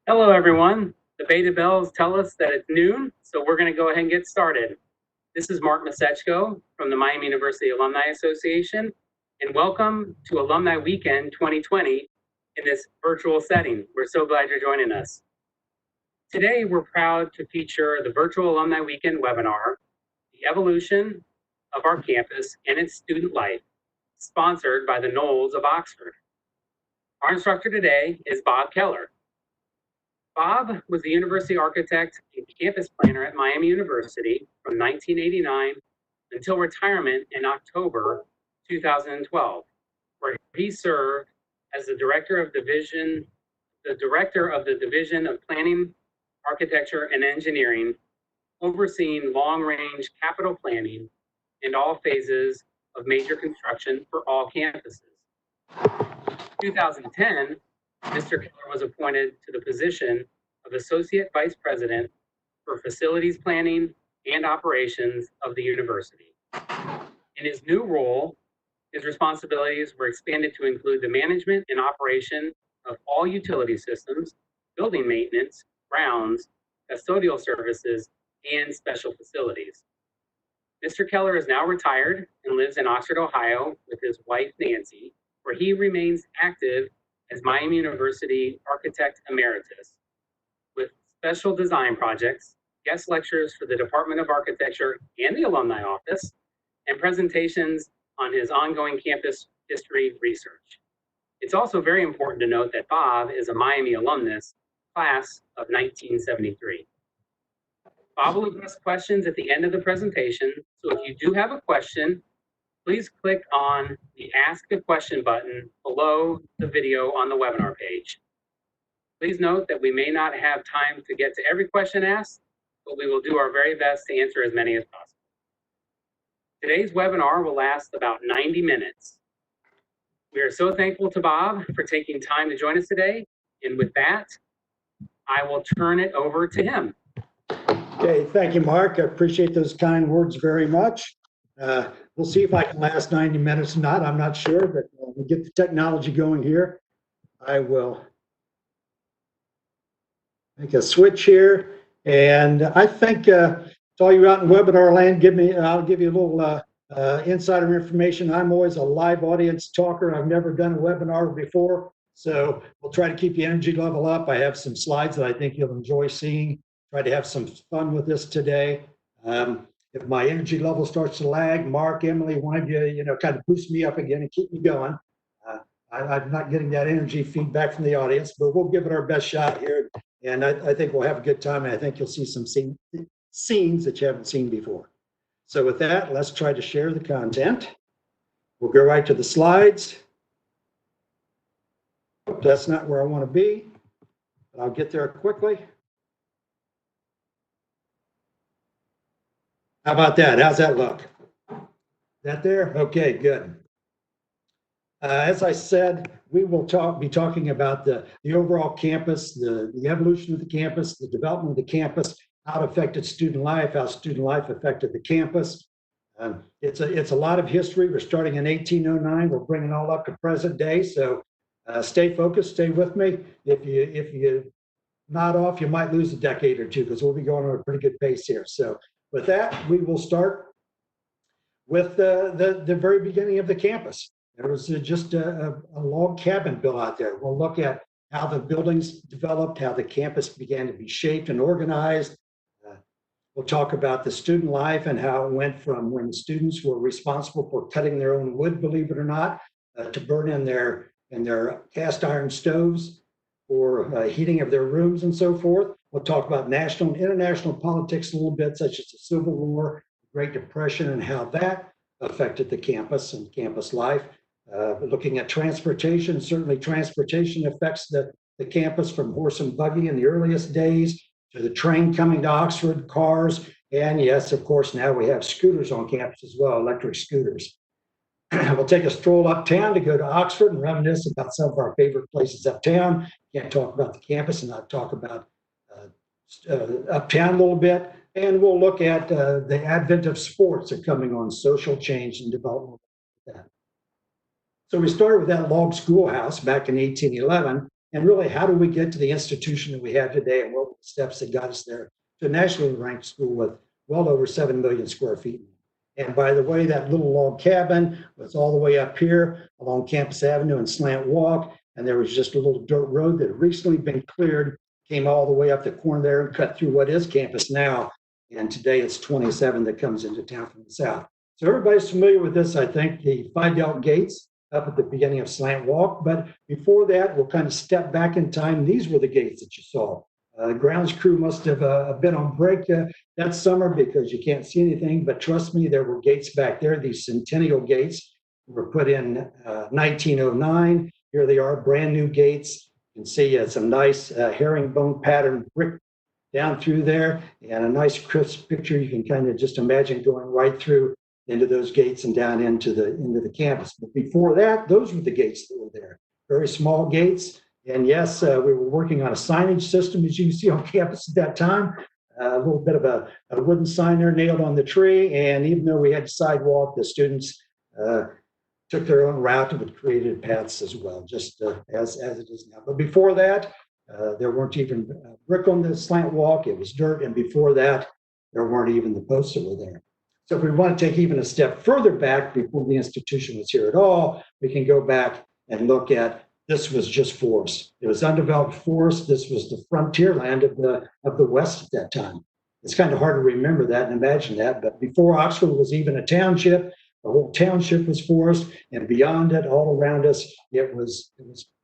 Hello, everyone. The beta bells tell us that it's noon, so we're going to go ahead and get started. This is Mark Masechko from the Miami University Alumni Association, and welcome to Alumni Weekend 2020 in this virtual setting. We're so glad you're joining us. Today, we're proud to feature the Virtual Alumni Weekend webinar, The Evolution of Our Campus and Its Student Life, sponsored by the Knowles of Oxford. Our instructor today is Bob Keller. Bob was the university architect and campus planner at Miami University from 1989 until retirement in October 2012, where he served as the director of the Division of Planning, Architecture, and Engineering, overseeing long-range capital planning in all phases of major construction for all campuses. In 2010, Mr. Keller was appointed to the position of Associate Vice President for Facilities Planning and Operations of the university. In his new role, his responsibilities were expanded to include the management and operation of all utility systems, building maintenance, grounds, custodial services, and special facilities. Mr. Keller is now retired and lives in Oxford, Ohio with his wife, Nancy, where he remains active as Miami University Architect Emeritus, with special design projects, guest lectures for the Department of Architecture and the Alumni Office, and presentations on his ongoing campus history research. It's also very important to note that Bob is a Miami alumnus, class of 1973. Bob will address questions at the end of the presentation, so if you do have a question, please click on the Ask a Question button below the video on the webinar page. Please note that we may not have time to get to every question asked, but we will do our very best to answer as many as possible. Today's webinar will last about 90 minutes. We are so thankful to Bob for taking time to join us today, and with that, I will turn it over to him. Okay, thank you, Mark. I appreciate those kind words very much. We'll see if I can last 90 minutes or not. I'm not sure, but we'll get the technology going here. I will make a switch here. And I think to all you out in webinar land, I'll give you a little insider information. I'm always a live audience talker. I've never done a webinar before, so we'll try to keep the energy level up. I have some slides that I think you'll enjoy seeing. Try to have some fun with this today. If my energy level starts to lag, Mark, Emily, one of you, kind of boost me up again and keep me going. I'm not getting that energy feedback from the audience, but we'll give it our best shot here. And I think we'll have a good time, and I think you'll see some scenes that you haven't seen before. So with that, let's try to share the content. We'll go right to the slides. That's not where I want to be, but I'll get there quickly. How about that? How's that look? That there? Okay, good. As I said, we will be talking about the overall campus, the evolution of the campus, the development of the campus, how it affected student life, how student life affected the campus. It's a lot of history. We're starting in 1809. We're bringing it all up to present day. So stay focused, stay with me. If you nod off, you might lose a decade or two because we'll be going at a pretty good pace here. So with that, we will start with the very beginning of the campus. There was just a log cabin built out there. We'll look at how the buildings developed, how the campus began to be shaped and organized. We'll talk about the student life and how it went from when students were responsible for cutting their own wood, believe it or not, to burn in their cast iron stoves for heating of their rooms and so forth. We'll talk about national and international politics a little bit, such as the Civil War, the Great Depression, and how that affected the campus and campus life. Looking at transportation, certainly transportation affects the campus from horse and buggy in the earliest days to the train coming to Oxford, cars, and yes, of course, now we have scooters on campus as well, electric scooters. We'll take a stroll uptown to go to Oxford and reminisce about some of our favorite places uptown. Can't talk about the campus and not talk about uptown a little bit. And we'll look at the advent of sports are coming on, social change and development. So we started with that log schoolhouse back in 1811. and really how do we get to the institution that we have today, and what were the steps that got us there to a nationally ranked school with well over 7 million square feet. And by the way, that little log cabin was all the way up here along Campus Avenue and Slant Walk, and there was just a little dirt road that had recently been cleared, came all the way up the corner there and cut through what is campus now. And today it's 27 that comes into town from the south. So everybody's familiar with this, I think, the Fidel gates up at the beginning of Slant Walk. But before that, we'll kind of step back in time. These were the gates that you saw. The grounds crew must have been on break that summer because you can't see anything. But trust me, there were gates back there. These Centennial gates were put in 1909. Here they are, brand new gates. You can see some nice herringbone pattern brick down through there, and a nice crisp picture. You can kind of just imagine going right through into those gates and down into the campus. But before that, those were the gates that were there. Very small gates. And yes, we were working on a signage system, as you can see on campus at that time. A little bit of a wooden sign there nailed on the tree. And even though we had a sidewalk, the students took their own route with created paths as well, just as it is now. But before that, there weren't even brick on the slant walk. It was dirt. And before that, there weren't even the posts that were there. So if we want to take even a step further back before the institution was here at all, we can go back and look at this was just forest. It was undeveloped forest. This was the frontier land of the West at that time. It's kind of hard to remember that and imagine that, but before Oxford was even a township, the whole township was forest, and beyond it, all around us, it was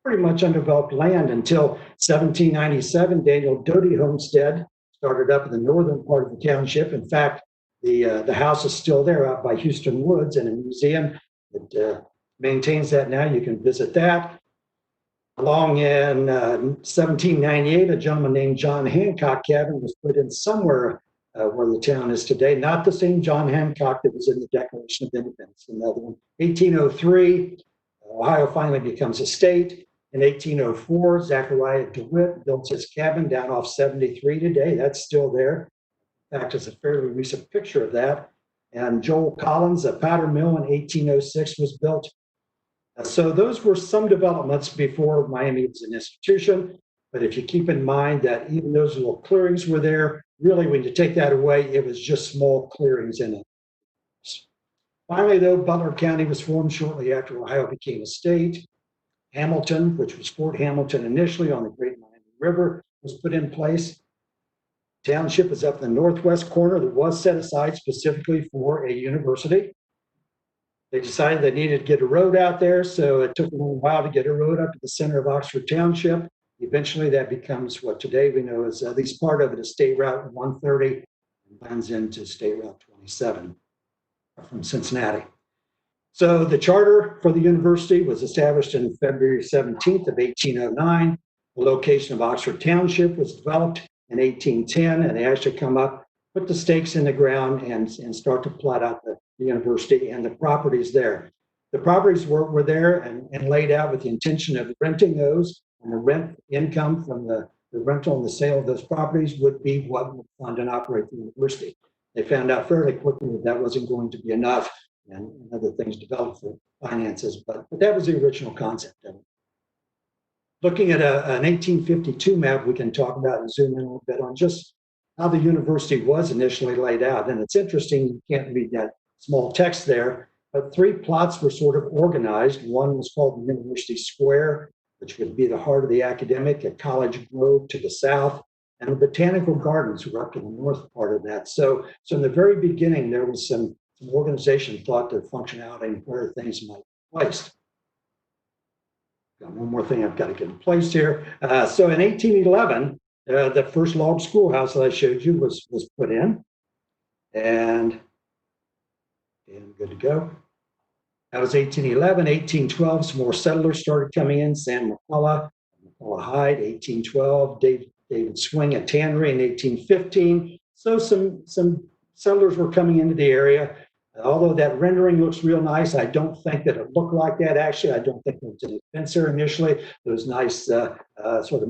pretty much undeveloped land until 1797. Daniel Doty Homestead started up in the northern part of the township. In fact, the house is still there out by Houston Woods, and a museum that maintains that now. You can visit that. Along in 1798, a gentleman named John Hancock cabin was put in somewhere where the town is today. Not the same John Hancock that was in the Declaration of Independence, another one. 1803, Ohio finally becomes a state. In 1804, Zachariah DeWitt built his cabin down off 73 today. That's still there. In fact, it's a fairly recent picture of that. And Joel Collins, a powder mill in 1806 was built. So those were some developments before Miami was an institution. But if you keep in mind that even those little clearings were there, really when you take that away, it was just small clearings in it. Finally, though, Butler County was formed shortly after Ohio became a state. Hamilton, which was Fort Hamilton initially on the Great Miami River, was put in place. Township is up in the northwest corner that was set aside specifically for a university. They decided they needed to get a road out there, so it took a little while to get a road up to the center of Oxford Township. Eventually, that becomes what today we know as at least part of it is State Route 130 and blends into State Route 27 from Cincinnati. So the charter for the university was established in February 17th of 1809. The location of Oxford Township was developed in 1810, and they actually come up, put the stakes in the ground, and start to plot out the university and the properties there. The properties were there and laid out with the intention of renting those, and the rent income from the rental and the sale of those properties would be what would fund and operate the university. They found out fairly quickly that that wasn't going to be enough, and other things developed for finances, but that was the original concept of it. Looking at an 1852 map, we can talk about and zoom in a little bit on just how the university was initially laid out. And it's interesting, you can't read that small text there, but 3 plots were sort of organized. One was called the University Square, which would be the heart of the academic, a College Grove to the south, and the Botanical Gardens were up to the north part of that. So in the very beginning, there was some organization thought their functionality and where things might be placed. Got one more thing I've got to get in place here. So in 1811, the first log schoolhouse that I showed you was put in, and good to go. That was 1811. 1812, some more settlers started coming in. Sam McCullough Hyde, 1812. David Swing, a tannery in 1815. So some settlers were coming into the area. Although that rendering looks real nice, I don't think that it looked like that. Actually, I don't think there was any fence there initially. Those nice sort of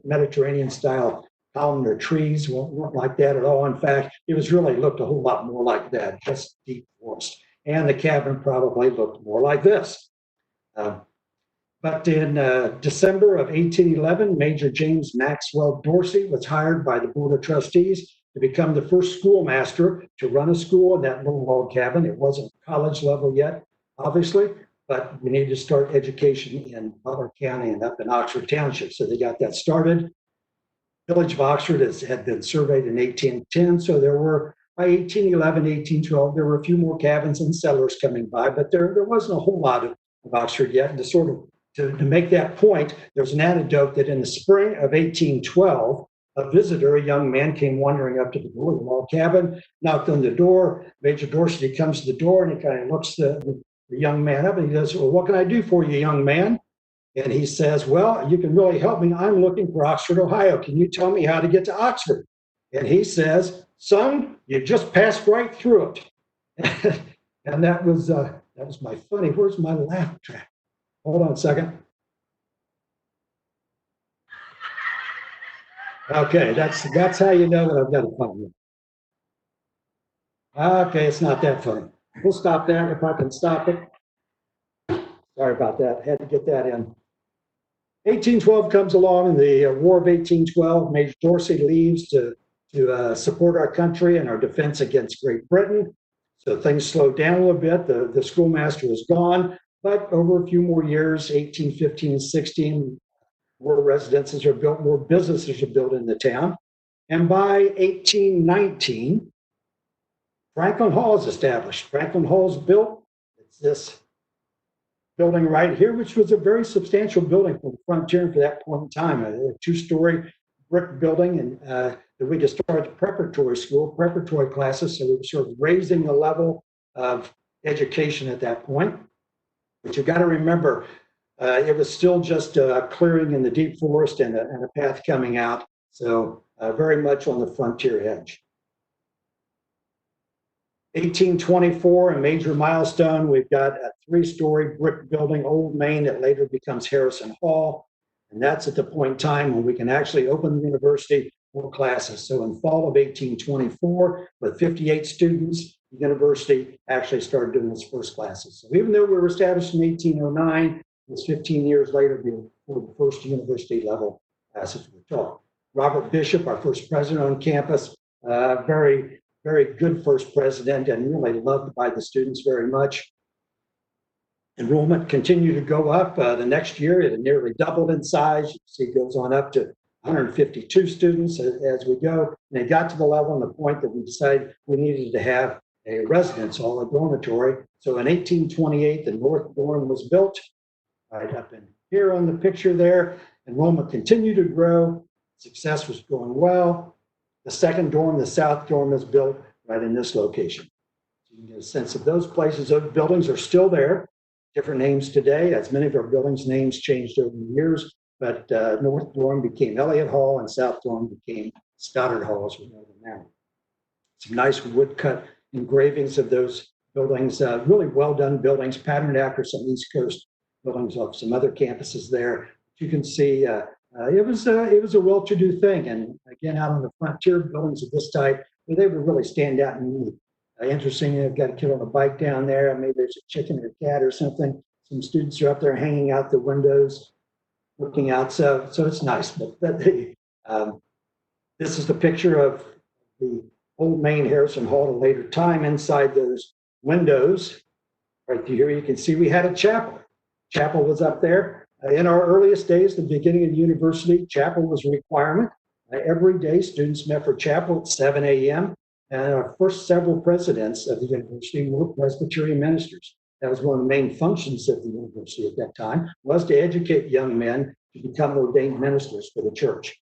Mediterranean style columnar trees weren't like that at all. In fact, it was really looked a whole lot more like that, just deep forest. And the cabin probably looked more like this. But But in December of 1811, Major James Maxwell Dorsey was hired by the Board of Trustees to become the first schoolmaster to run a school in that little log cabin. It wasn't college level yet, obviously, but we needed to start education in Butler County and up in Oxford Township. So they got that started. Village of Oxford had been surveyed in 1810, so there were, by 1811, 1812, there were a few more cabins and settlers coming by, but there wasn't a whole lot of Oxford yet. And to make that point, there's an anecdote that in the spring of 1812, a visitor, a young man, came wandering up to the door of the log cabin, knocked on the door. Major Dorsey comes to the door and he kind of looks the young man up and he goes, "Well, what can I do for you, young man?" And he says, "Well, you can really help me. I'm looking for Oxford, Ohio. Can you tell me how to get to Oxford?" And he says, "Son, you just passed right through it." And that was my funny. Where's my laugh track? Hold on a second. Okay, that's how you know that I've got a funny. Okay, it's not that funny. We'll stop that if I can stop it. Sorry about that. Had to get that in. 1812 comes along in the War of 1812. Major Dorsey leaves to support our country and our defense against Great Britain. So things slowed down a little bit. The schoolmaster was gone, but over a few more years, 1815 and 16, more residences are built, more businesses are built in the town. And by 1819, Franklin Hall is established. Franklin Hall is built. It's this building right here, which was a very substantial building for the frontier for that point in time, a two-story brick building, and that we just started preparatory school, preparatory classes, so we were sort of raising the level of education at that point. But you've got to remember, it was still just clearing in the deep forest and a path coming out, so very much on the frontier edge. 1824, a major milestone. We've got a three-story brick building, Old Main, that later becomes Harrison Hall. And that's at the point in time when we can actually open the university for classes. So in fall of 1824, with 58 students, the university actually started doing its first classes. So even though we were established in 1809, it's 15 years later before the first university level classes were taught. Robert Bishop, our first president on campus, very good first president and really loved by the students very much. Enrollment continued to go up. The next year, it had nearly doubled in size. You can see it goes on up to 152 students as we go. And it got to the level and the point that we decided we needed to have a residence hall, a dormitory. So in 1828, the North Dorm was built right up in here on the picture there. Enrollment continued to grow. Success was going well. The second dorm, the South Dorm, is built right in this location. So you can get a sense of those places. Those buildings are still there, different names today, as many of our buildings' names changed over the years, but North Dorm became Elliott Hall and South Dorm became Stoddard Hall, as we know them now. Some nice woodcut engravings of those buildings, really well-done buildings, patterned after some East Coast buildings of some other campuses there. You can see it was a well-to-do thing, and again, out on the frontier, buildings of this type, they would really stand out and unique. Interesting, they've got a kid on a bike down there. Maybe there's a chicken or a cat or something. Some students are up there hanging out the windows, looking out. So it's nice. But this is the picture of the Old Main Harrison Hall at a later time. Inside those windows, right here, you can see we had a chapel. Chapel was up there. In our earliest days, the beginning of the university, chapel was a requirement. Every day, students met for chapel at 7 a.m. And our first several presidents of the university were Presbyterian ministers. That was one of the main functions of the university at that time, was to educate young men to become ordained ministers for the church.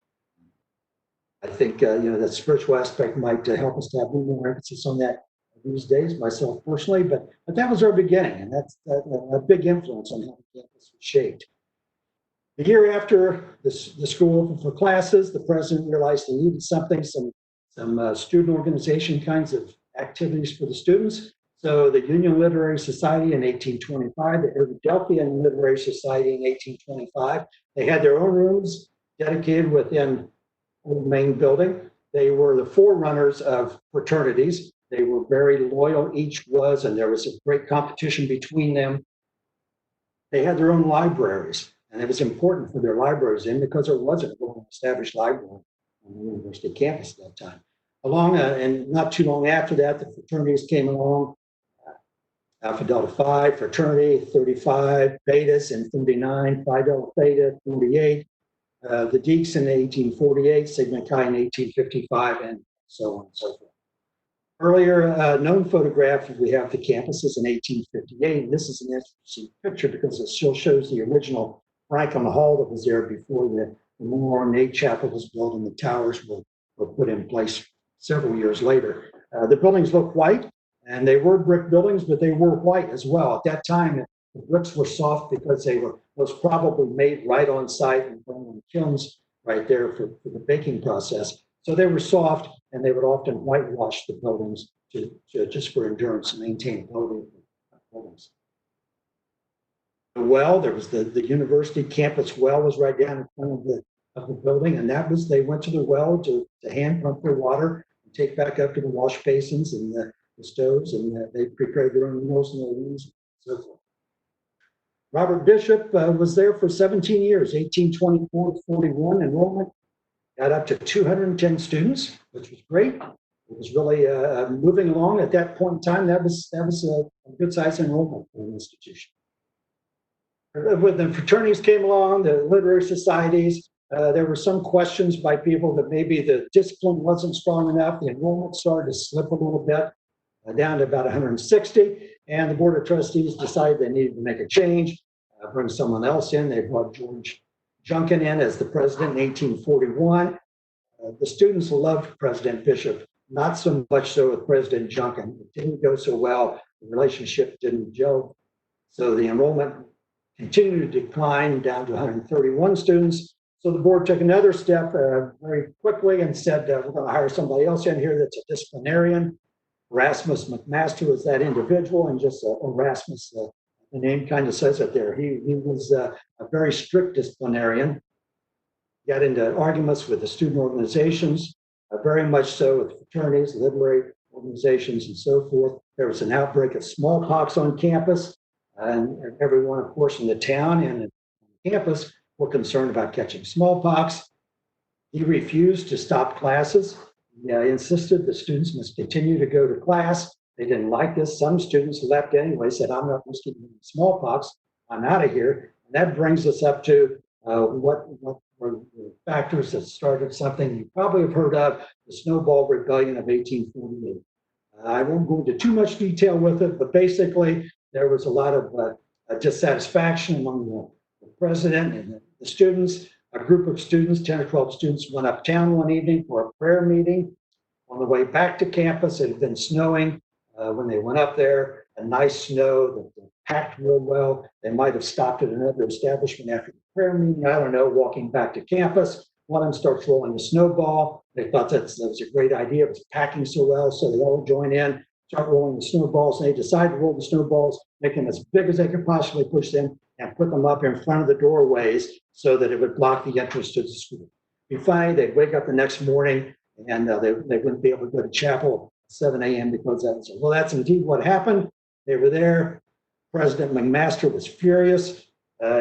I think the spiritual aspect might help us to have a little more emphasis on that these days, myself personally, but that was our beginning, and that's a big influence on how the campus was shaped. The year after the school opened for classes, the president realized he needed something, some student organization kinds of activities for the students. So the Union Literary Society in 1825, the Philadelphian Literary Society in 1825, they had their own rooms dedicated within Old Main building. They were the forerunners of fraternities. They were very loyal, each was, and there was a great competition between them. They had their own libraries, and it was important for their libraries in because there wasn't an established library on the university campus at that time. And not too long after that, the fraternities came along. Alpha Delta Phi fraternity, 35, Betas in 39, Phi Delta Theta, 48, the Deacs in 1848, Sigma Chi in 1855, and so on and so forth. Earlier known photograph, we have the campuses in 1858. And this is an interesting picture because it still shows the original Franklin Hall that was there before the more ornate chapel was built and the towers were put in place several years later. The buildings look white, and they were brick buildings, but they were white as well. At that time, the bricks were soft because they were most probably made right on site and burned in kilns right there for the baking process. So they were soft, and they would often whitewash the buildings just for endurance and maintainability of the buildings. The well, there was the university campus well was right down in front of the building, and that was, they went to the well to hand pump their water and take back up to the wash basins and the stoves, and they prepared their own meals and their rooms and so forth. Robert Bishop was there for 17 years, 1824 to 41 enrollment. Got up to 210 students, which was great. It was really moving along at that point in time. That was a good size enrollment for an institution. When the fraternities came along, the literary societies, there were some questions by people that maybe the discipline wasn't strong enough. The enrollment started to slip a little bit, down to about 160. And the Board of Trustees decided they needed to make a change, bring someone else in. They brought George Junkin in as the president in 1841. The students loved President Bishop, not so much so with President Junkin. It didn't go so well. The relationship didn't gel. So the enrollment continued to decline down to 131 students. So the board took another step very quickly and said, we're going to hire somebody else in here that's a disciplinarian. Erasmus McMaster was that individual, and just Erasmus, the name kind of says it there. He was a very strict disciplinarian. Got into arguments with the student organizations, very much so with fraternities, literary organizations, and so forth. There was an outbreak of smallpox on campus, and everyone, of course, in the town and on campus were concerned about catching smallpox. He refused to stop classes. He insisted the students must continue to go to class. They didn't like this. Some students left anyway, said, I'm not risking smallpox. I'm out of here. And that brings us up to what were the factors that started something you probably have heard of, the Snowball Rebellion of 1848. I won't go into too much detail with it, but basically there was a lot of dissatisfaction among the president and the students. A group of students, 10 or 12 students, went uptown one evening for a prayer meeting. On the way back to campus, it had been snowing when they went up there, a nice snow that packed real well. They might have stopped at another establishment after the prayer meeting, I don't know, walking back to campus. One of them starts rolling the snowball. They thought that was a great idea. It was packing so well, so they all join in, start rolling the snowballs, and they decide to roll the snowballs, make them as big as they could possibly push them, and put them up in front of the doorways so that it would block the entrance to the school. Finally, they'd wake up the next morning and they wouldn't be able to go to chapel at 7 a.m. because that was, well, that's indeed what happened. They were there. President McMaster was furious.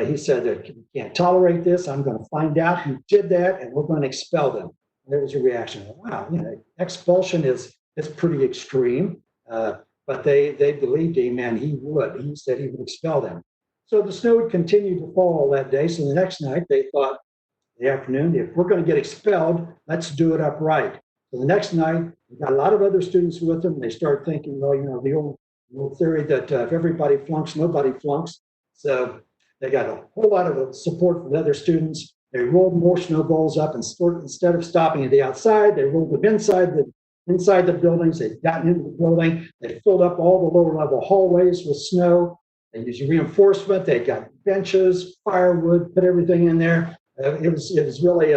He said that we can't tolerate this. I'm going to find out who did that and we're going to expel them. And there was a reaction. Wow, expulsion is pretty extreme. But they believed him and he would. He said he would expel them. So the snow would continue to fall that day. So the next night they thought, the afternoon, if we're going to get expelled, let's do it upright. So the next night, we got a lot of other students with them. They start thinking, well, the old theory that if everybody flunks, nobody flunks. So they got a whole lot of support from the other students. They rolled more snowballs up, and instead of stopping at the outside, they rolled them inside the buildings. They'd gotten into the building. They filled up all the lower level hallways with snow. They used reinforcement. They got benches, firewood, put everything in there. It was really,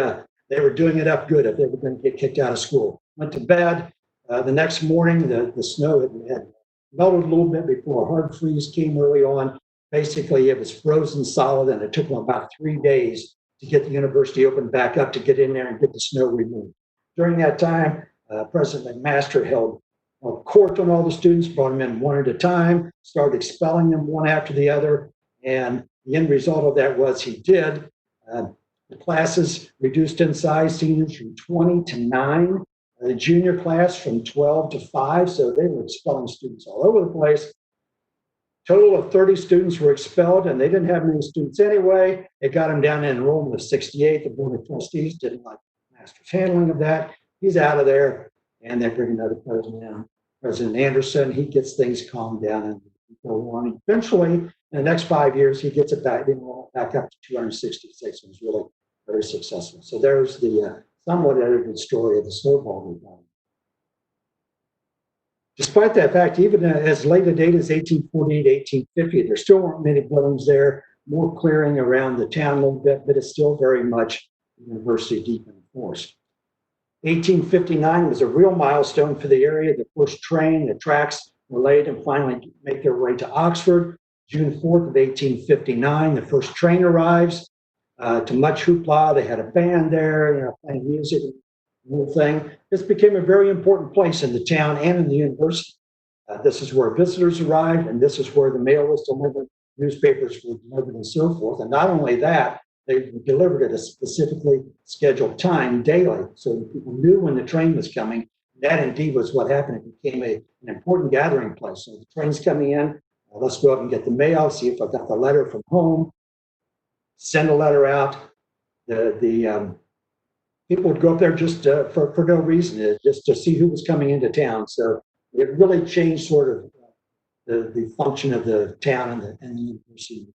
they were doing it up good if they were going to get kicked out of school. Went to bed. The next morning, the snow had melted a little bit before a hard freeze came early on. Basically, it was frozen solid, and it took them about 3 days to get the university opened back up to get in there and get the snow removed. During that time, President McMaster held court on all the students, brought them in one at a time, started expelling them one after the other, and the end result of that was he did. The classes reduced in size, seniors from 20 to 9, the junior class from 12 to 5, so they were expelling students all over the place. Total of 30 students were expelled, and they didn't have many students anyway. It got them down to an enrollment of 68. The Board of Trustees didn't like the master's handling of that. He's out of there, and they bring another president in, President Anderson. He gets things calmed down and go on. Eventually, in the next 5 years, he gets it back up to 266. It was really very successful. So there's the somewhat edited story of the Snowball Rebellion. Despite that fact, even as late a date as 1848, 1850, there still weren't many buildings there, more clearing around the town a little bit, but it's still very much university deep in the forest. 1859 was a real milestone for the area. The first train, the tracks were laid and finally make their way to Oxford. June 4th of 1859, the first train arrives. To much hoopla, they had a band there, playing music, the whole thing. This became a very important place in the town and in the university. This is where visitors arrived, and this is where the mail was delivered, newspapers were delivered, and so forth. And not only that, they were delivered at a specifically scheduled time daily, so that people knew when the train was coming. That indeed was what happened. It became an important gathering place. So the train's coming in, let's go up and get the mail, see if I've got the letter from home, send a letter out. The people would go up there just for no reason, just to see who was coming into town. So it really changed sort of the function of the town and the university.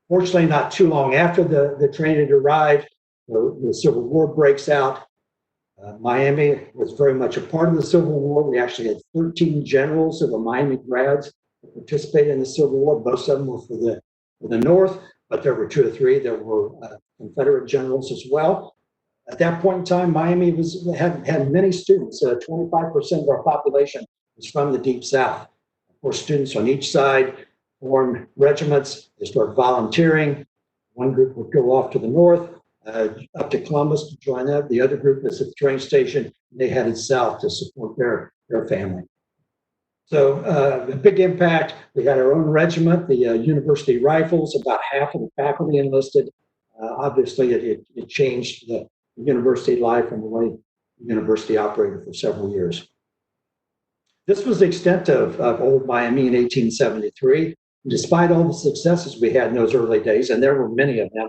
Fortunately, not too long after the train had arrived, the Civil War breaks out. Miami was very much a part of the Civil War. We actually had 13 generals of the Miami grads that participated in the Civil War. Most of them were for the North, but there were 2 or 3 that were Confederate generals as well. At that point in time, Miami had many students. 25% of our population was from the Deep South. Of course, students on each side formed regiments. They started volunteering. One group would go off to the north, up to Columbus to join that. The other group was at the train station. They headed south to support their family. So a big impact. We had our own regiment, the University Rifles, about half of the faculty enlisted. Obviously, it changed the university life and the way the university operated for several years. This was the extent of Old Miami in 1873. Despite all the successes we had in those early days, and there were many of them,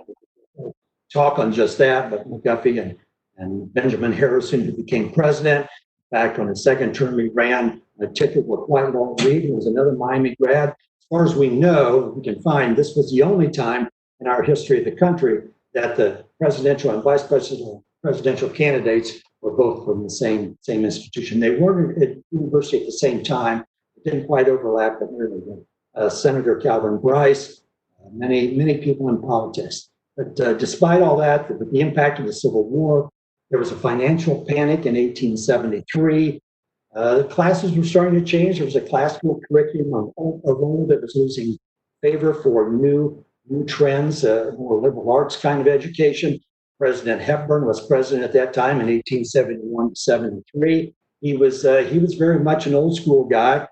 we'll talk on just that, but Mcduffie and Benjamin Harrison, who became president. In fact, on his second term, he ran a ticket with Whitelaw Reid, who was another Miami grad. As far as we know, we can find this was the only time in our history of the country that the presidential and vice presidential candidates were both from the same institution. They weren't at university at the same time. It didn't quite overlap, but nearly did. Senator Calvin Bryce, many people in politics. But despite all that, with the impact of the Civil War, there was a financial panic in 1873. Classes were starting to change. There was a classical curriculum of old that was losing favor for new trends, more liberal arts kind of education. President Hepburn was president at that time in 1871 to 73. He was very much an old school guy.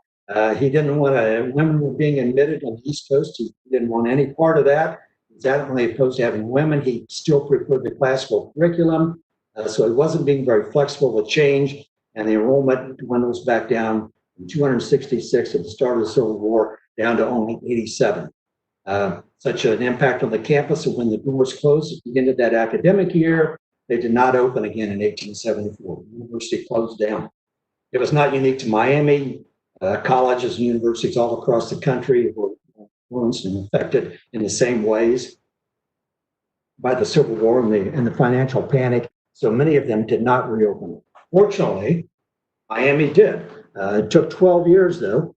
He didn't want women were being admitted on the East Coast. He didn't want any part of that. He was adamantly opposed to having women. He still preferred the classical curriculum. So he wasn't being very flexible with change. And the enrollment dwindles back down from 266 at the start of the Civil War down to only 87. Such an impact on the campus, and when the doors closed at the end of that academic year, they did not open again in 1874. The university closed down. It was not unique to Miami. Colleges and universities all across the country were influenced and affected in the same ways by the Civil War and the financial panic. So many of them did not reopen. Fortunately, Miami did. It took 12 years, though.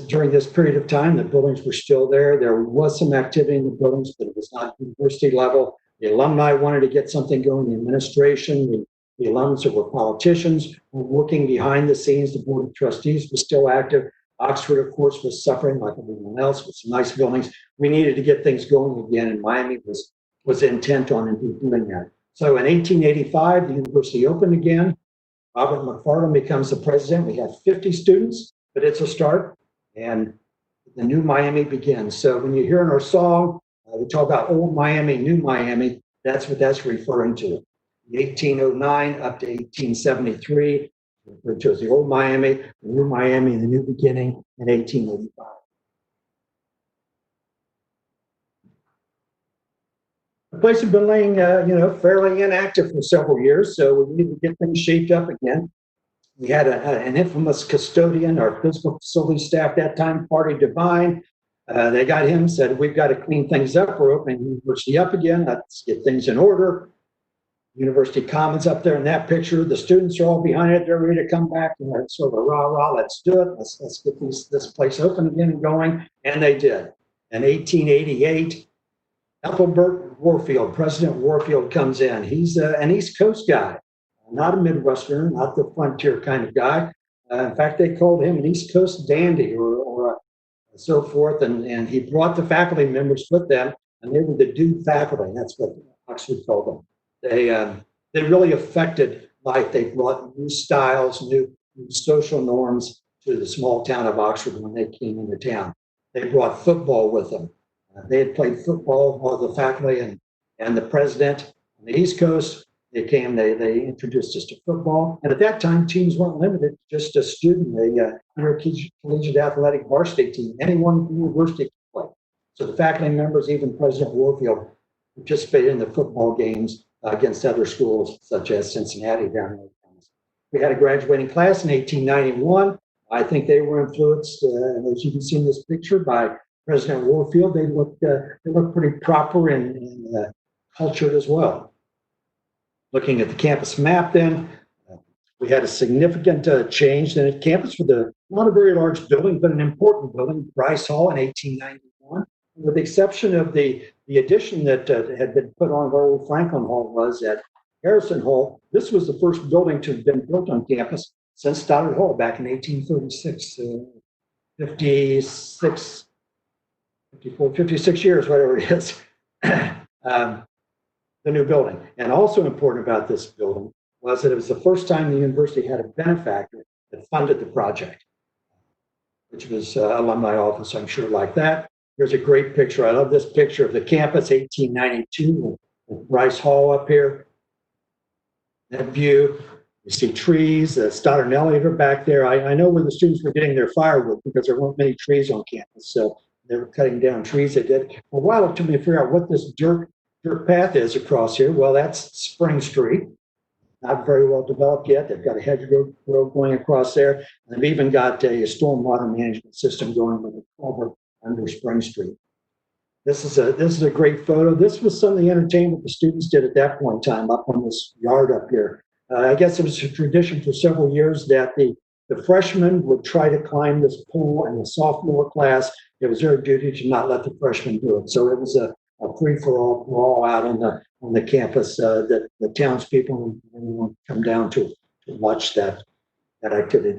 During this period of time, the buildings were still there. There was some activity in the buildings, but it was not university level. The alumni wanted to get something going. The administration, the alums that were politicians were working behind the scenes. The Board of Trustees was still active. Oxford, of course, was suffering like everyone else with some nice buildings. We needed to get things going again, and Miami was intent on doing that. So in 1885, the university opened again. Robert McFarland becomes the president. We had 50 students, but it's a start. And the new Miami begins. So when you hear in our song, we talk about old Miami, new Miami, that's what that's referring to. 1809 up to 1873, referred to as the old Miami, the new Miami, the new beginning in 1885. The place had been laying, fairly inactive for several years, so we needed to get things shaped up again. We had an infamous custodian, our physical facility staff at that time, Party Divine. They got him, said, we've got to clean things up. We're opening the university up again. Let's get things in order. University Commons up there in that picture. The students are all behind it. They're ready to come back. And they're sort of rah, let's do it. Let's get this place open again and going. And they did. In 1888, Ethelbert Warfield, President Warfield comes in. He's an East Coast guy, not a Midwesterner, not the frontier kind of guy. In fact, they called him an East Coast dandy or so forth. And he brought the faculty members with them, and they were the dude faculty. That's what Oxford called them. They really affected life. They brought new styles, new social norms to the small town of Oxford when they came into town. They brought football with them. They had played football, all the faculty and the president on the East Coast. They introduced us to football. And at that time, teams weren't limited, just a student. Collegiate athletic varsity team, anyone from the university could play. So the faculty members, even President Warfield, participated in the football games against other schools, such as Cincinnati down there. We had a graduating class in 1891. I think they were influenced, as you can see in this picture, by President Warfield. They look pretty proper and cultured as well. Looking at the campus map then, we had a significant change in the campus with not a very large building, but an important building, Bryce Hall in 1891. With the exception of the addition that had been put on where old Franklin Hall was at Harrison Hall, this was the first building to have been built on campus since Stoddard Hall back in 1836, 56 years, whatever it is, the new building. And also important about this building was that it was the first time the university had a benefactor that funded the project, which was alumni office, I'm sure, like that. Here's a great picture. I love this picture of the campus, 1892, with Bryce Hall up here. That view, you see trees, Stoddard and Elliott are back there. I know where the students were getting their firewood because there weren't many trees on campus, so they were cutting down trees. They did. For a while, it took me to figure out what this dirt path is across here. Well, that's Spring Street. Not very well developed yet. They've got a hedgerow going across there. And they've even got a stormwater management system going with a culvert under Spring Street. This is a great photo. This was some of the entertainment the students did at that point in time up on this yard up here. I guess it was a tradition for several years that the freshmen would try to climb this pole, and the sophomore class, it was their duty to not let the freshmen do it. So it was a free-for-all brawl out on the campus that the townspeople would come down to watch that activity.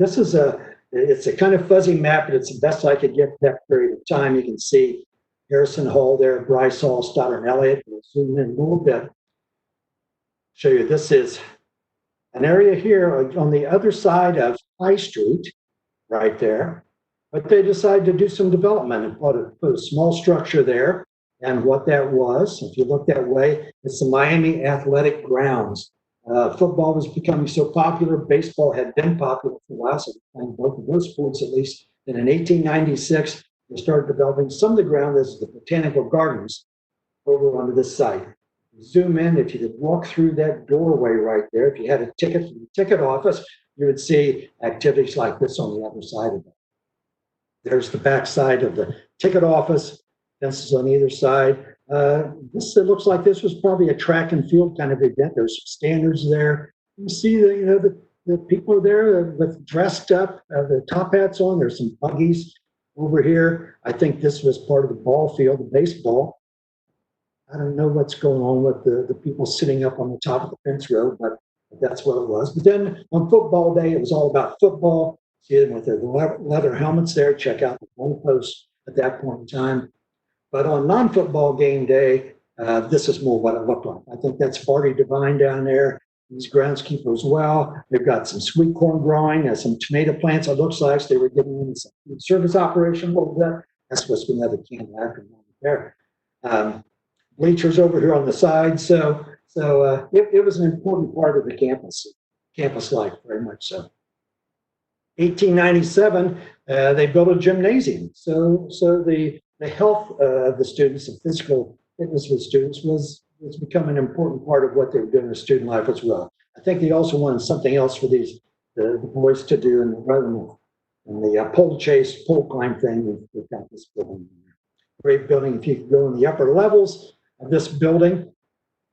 It's a kind of fuzzy map, but it's the best I could get that period of time. You can see Harrison Hall there, Bryce Hall, Stoddard and Elliott. We'll zoom in a little bit. Show you, this is an area here on the other side of High Street, right there. But they decided to do some development and put a small structure there. And what that was, if you look that way, it's the Miami Athletic Grounds. Football was becoming so popular. Baseball had been popular for a while, so playing both of those sports at least. And in 1896, they started developing some of the ground as the Botanical Gardens over onto this site. Zoom in, if you could walk through that doorway right there, if you had a ticket from the ticket office, you would see activities like this on the other side of it. There's the back side of the ticket office, fences on either side. It looks like this was probably a track and field kind of event. There's some standards there. You see the people are there with dressed up, the top hats on. There's some buggies over here. I think this was part of the ball field, the baseball. I don't know what's going on with the people sitting up on the top of the fence row, but that's what it was. But then on football day, it was all about football. See them with their leather helmets there. Check out the goalposts at that point in time. But on non-football game day, this is more what it looked like. I think that's Party Divine down there. These groundskeeper as well. They've got some sweet corn growing and some tomato plants. It looks like they were getting in some food service operation a little bit. That's what's another candle after there. Bleachers over here on the side. So it was an important part of the campus life, very much so. 1897, they built a gymnasium. So the health of the students, the physical fitness of the students was becoming an important part of what they were doing in their student life as well. I think they also wanted something else for the boys to do in the pole climb thing. We've got this building. Great building. If you could go in the upper levels of this building,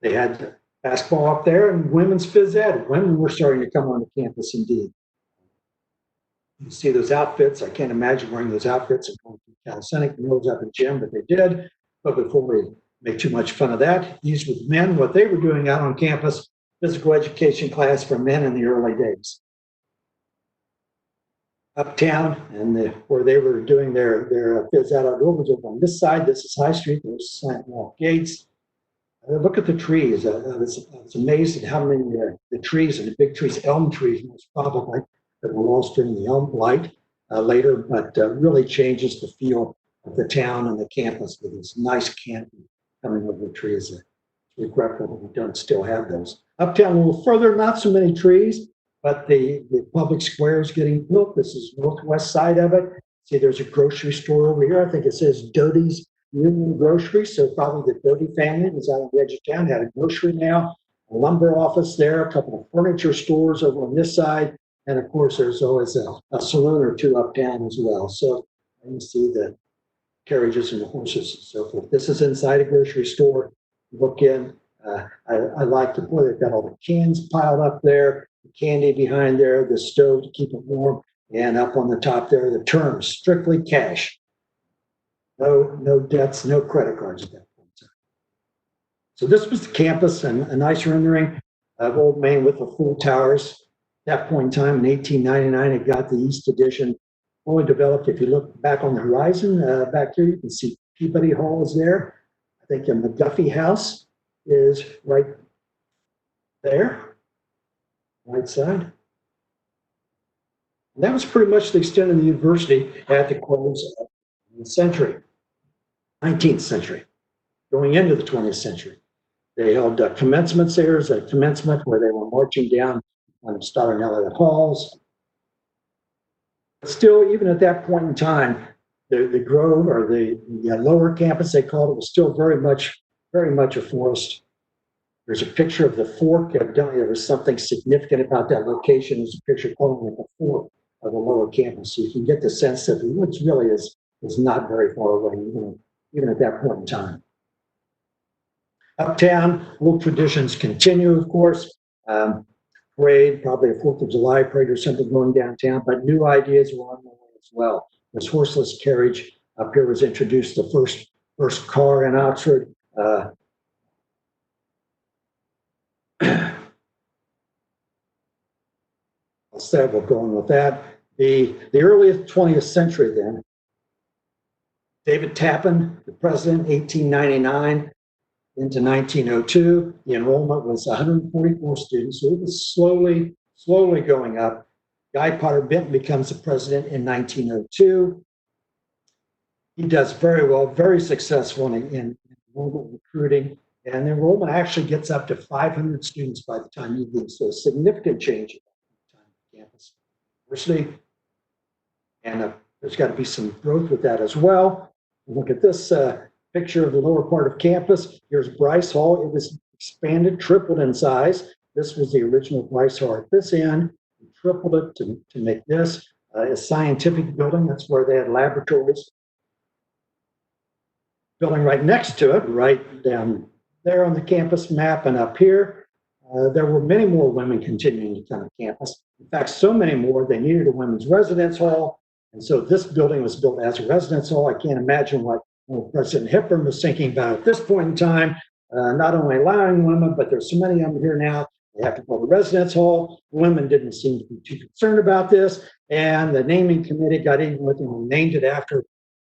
they had basketball up there and women's phys ed. Women were starting to come on the campus indeed. You see those outfits. I can't imagine wearing those outfits and going to calisthenic drills up in gym, but they did. But before we make too much fun of that, these were men, what they were doing out on campus, physical education class for men in the early days. Uptown, and where they were doing their phys ed outdoors over on this side. This is High Street. There's sidewalk gates. Look at the trees. I was amazed at how many the trees and the big trees, elm trees, most probably, that were lost during the elm blight later, but really changes the feel of the town and the campus with this nice canopy coming over the trees. It's regretful that we don't still have those. Uptown a little further, not so many trees, but the public square is getting built. This is northwest side of it. See, there's a grocery store over here. I think it says Doty's Union Grocery. So probably the Doty family was out on the edge of town, had a grocery now, a lumber office there, a couple of furniture stores over on this side. And of course, there's always a saloon or two uptown as well. So you see the carriages and the horses and so forth. This is inside a grocery store. Look in. I like the boy, they've got all the cans piled up there, the candy behind there, the stove to keep it warm, and up on the top there, the terms, strictly cash. No debts, no credit cards at that point in time. So this was the campus, and a nice rendering of Old Main with the full towers. At that point in time, in 1899, it got the East Addition fully developed. If you look back on the horizon, back here, you can see Peabody Hall is there. I think the Mcduffie House is right there, right side. And that was pretty much the extent of the university at the close of the century, 19th century, going into the 20th century. They held commencements there. There's a commencement where they were marching down on Starr and Elliott Halls. But still, even at that point in time, the Grove, or the lower campus, they called it, was still very much a forest. There's a picture of the fork. Evidently, there was something significant about that location. There's a picture calling it the fork of the lower campus. So you can get the sense that the woods really is not very far away, even at that point in time. Uptown, old traditions continue, of course. Parade, probably a 4th of July parade or something going downtown, but new ideas were on the way as well. This horseless carriage up here was introduced, the first car in Oxford. We'll go on with that. The earliest 20th century then, David Tappan, the president, 1899 into 1902. The enrollment was 144 students, so it was slowly going up. Guy Potter Benton becomes the president in 1902. He does very well, very successful in enrollment recruiting, and the enrollment actually gets up to 500 students by the time he leaves. So a significant change at that time on campus. University, and there's got to be some growth with that as well. Look at this picture of the lower part of campus. Here's Bryce Hall. It was expanded, tripled in size. This was the original Bryce Hall at this end. We tripled it to make this a scientific building. That's where they had laboratories. Building right next to it, right down there on the campus map and up here, there were many more women continuing to come to campus. In fact, so many more, they needed a women's residence hall. And so this building was built as a residence hall. I can't imagine what President Hepburn was thinking about at this point in time, not only allowing women, but there's so many of them here now, they have to build a residence hall. Women didn't seem to be too concerned about this. And the naming committee got in with them and named it after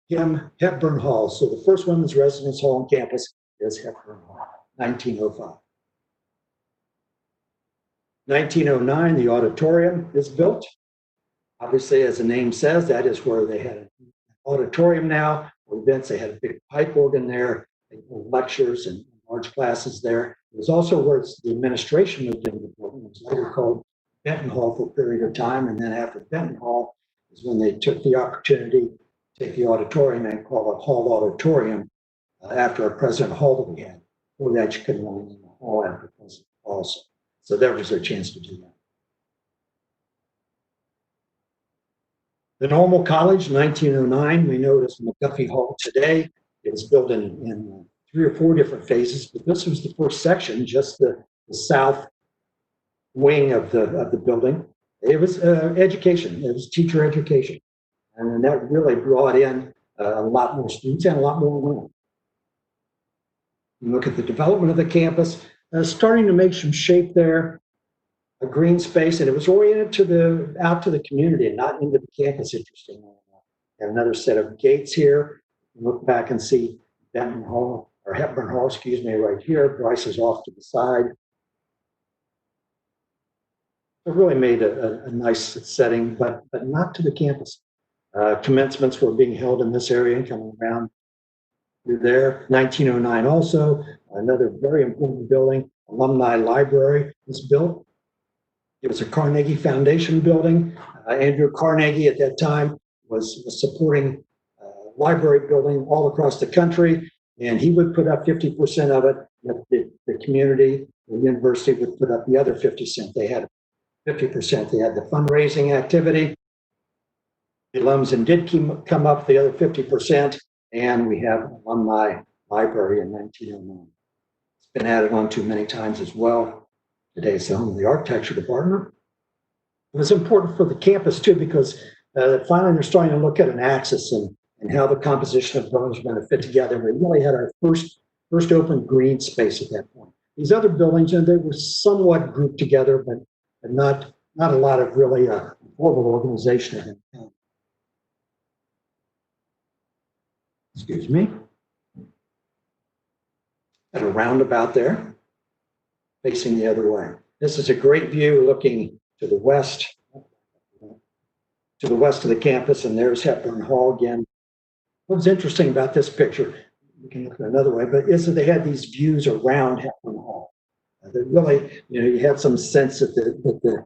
him, Hepburn Hall. So the first women's residence hall on campus is Hepburn Hall, 1905. 1909, the auditorium is built. Obviously, as the name says, that is where they had auditorium now for events. They had a big pipe organ there, they hold lectures and large classes there. It was also where the administration moved into the building. It was later called Benton Hall for a period of time, and then after Benton Hall is when they took the opportunity to take the auditorium and call it Hall Auditorium after a President Hall that we had. Before that, you couldn't really name a hall after President Hall. So that was their chance to do that. The Normal College, 1909, we know it as Mcduffie Hall today. It was built in 3 or 4 different phases, but this was the first section, just the south wing of the building. It was education. It was teacher education. And that really brought in a lot more students and a lot more women. You look at the development of the campus, starting to make some shape there, a green space, and it was oriented out to the community and not into the campus, interestingly enough. And another set of gates here. You look back and see Benton Hall, or Hepburn Hall, excuse me, right here. Bryce is off to the side. It really made a nice setting, but not to the campus. Commencements were being held in this area and coming around through there. 1909 also, another very important building, Alumni Library was built. It was a Carnegie Foundation building. Andrew Carnegie at that time was supporting library building all across the country, and he would put up 50% of it. The community, the university would put up the other 50%. They had 50%. They had the fundraising activity. The alums did come up the other 50%, and we have Alumni Library in 1909. It's been added on to many times as well. Today it's the home of the architecture department. It was important for the campus too, because finally they're starting to look at an axis and how the composition of buildings are going to fit together. We really had our first open green space at that point. These other buildings, and they were somewhat grouped together, but not a lot of really formal organization. Excuse me. At a roundabout there, facing the other way. This is a great view looking to the west of the campus, and there's Hepburn Hall again. What's interesting about this picture, we can look at another way, but is that they had these views around Hepburn Hall. That really, you had some sense that the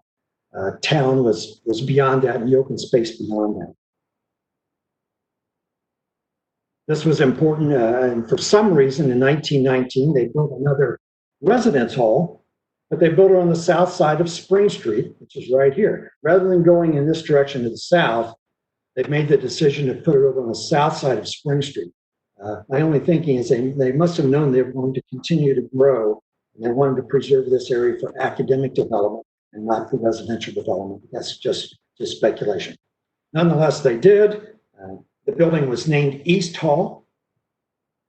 town was beyond that and the open space beyond that. This was important, and for some reason in 1919, they built another residence hall, but they built it on the south side of Spring Street, which is right here. Rather than going in this direction to the south, they made the decision to put it over on the south side of Spring Street. My only thinking is they must have known they were going to continue to grow, and they wanted to preserve this area for academic development and not for residential development. That's just speculation. Nonetheless, they did. The building was named East Hall,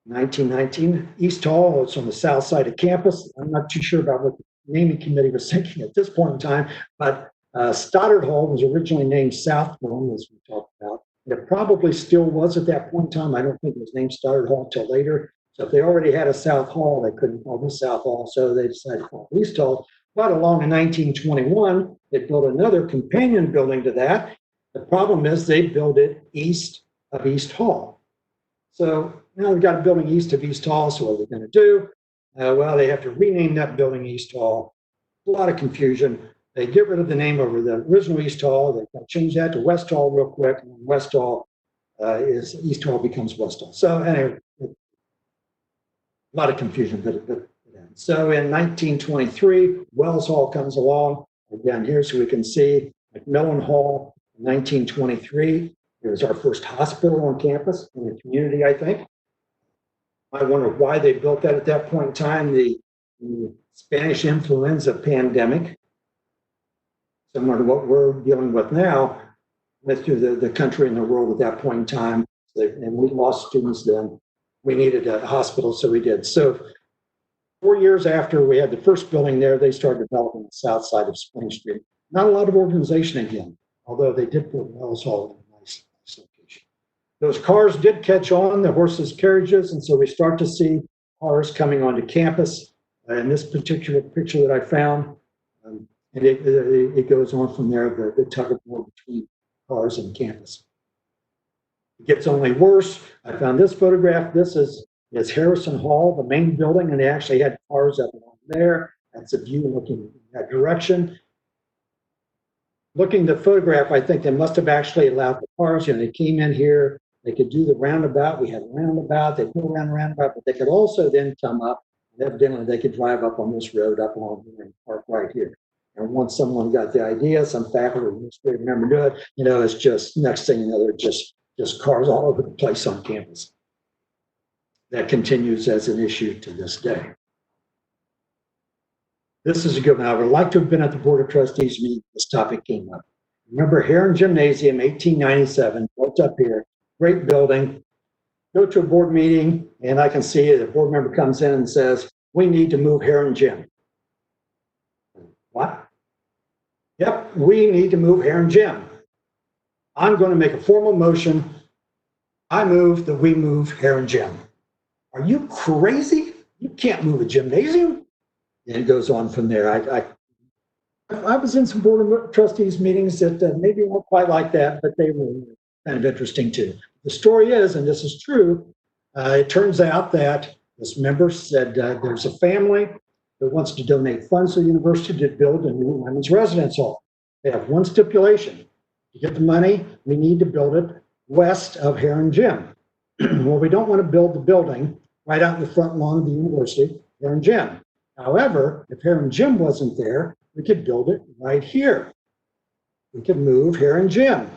1919. East Hall, it's on the south side of campus. I'm not too sure about what the naming committee was thinking at this point in time, but Stoddard Hall was originally named South Hall, as we talked about. It probably still was at that point in time. I don't think it was named Stoddard Hall until later. So if they already had a South Hall, they couldn't call this South Hall, so they decided to call it East Hall. But along in 1921, they built another companion building to that. The problem is they built it east of East Hall. So now we've got a building east of East Hall, so what are they going to do? Well, they have to rename that building East Hall. A lot of confusion. They get rid of the name over the original East Hall. They change that to West Hall real quick, and West Hall East Hall becomes West Hall. So anyway, a lot of confusion. So in 1923, Wells Hall comes along. Again, here so we can see Macmillan Hall in 1923. It was our first hospital on campus in the community, I think. I wonder why they built that at that point in time. The Spanish influenza pandemic, similar to what we're dealing with now, went through the country and the world at that point in time. And we lost students then. We needed a hospital, so we did. So 4 years after we had the first building there, they started developing the south side of Spring Street. Not a lot of organization again, although they did put Wells Hall in a nice location. Those cars did catch on, the horses' carriages, and so we start to see cars coming onto campus. In this particular picture that I found, and it goes on from there, the tug of war between cars and campus. It gets only worse. I found this photograph. This is Harrison Hall, the main building, and they actually had cars up along there. That's a view looking in that direction. Looking at the photograph, I think they must have actually allowed the cars. They came in here, they could do the roundabout. We had a roundabout, they put around the roundabout, but they could also then come up, and evidently they could drive up on this road up along here and park right here. And once someone got the idea, some faculty or administrative member do it, it's just next thing you know, they're just cars all over the place on campus. That continues as an issue to this day. This is a good one. I would like to have been at the Board of Trustees meeting. This topic came up. Remember Heron Gymnasium, 1897, built up here, great building. Go to a board meeting, and I can see the board member comes in and says, we need to move Heron Gym. What? Yep, we need to move Heron Gym. I'm going to make a formal motion. I move that we move Heron Gym. Are you crazy? You can't move a gymnasium. And it goes on from there. I was in some Board of Trustees meetings that maybe weren't quite like that, but they were kind of interesting too. The story is, and this is true, it turns out that this member said there's a family that wants to donate funds to the university to build a new women's residence hall. They have one stipulation. To get the money, we need to build it west of Heron Gym. Well, we don't want to build the building right out in the front lawn of the university, Heron Gym. However, if Heron Gym wasn't there, we could build it right here. We could move Heron Gym.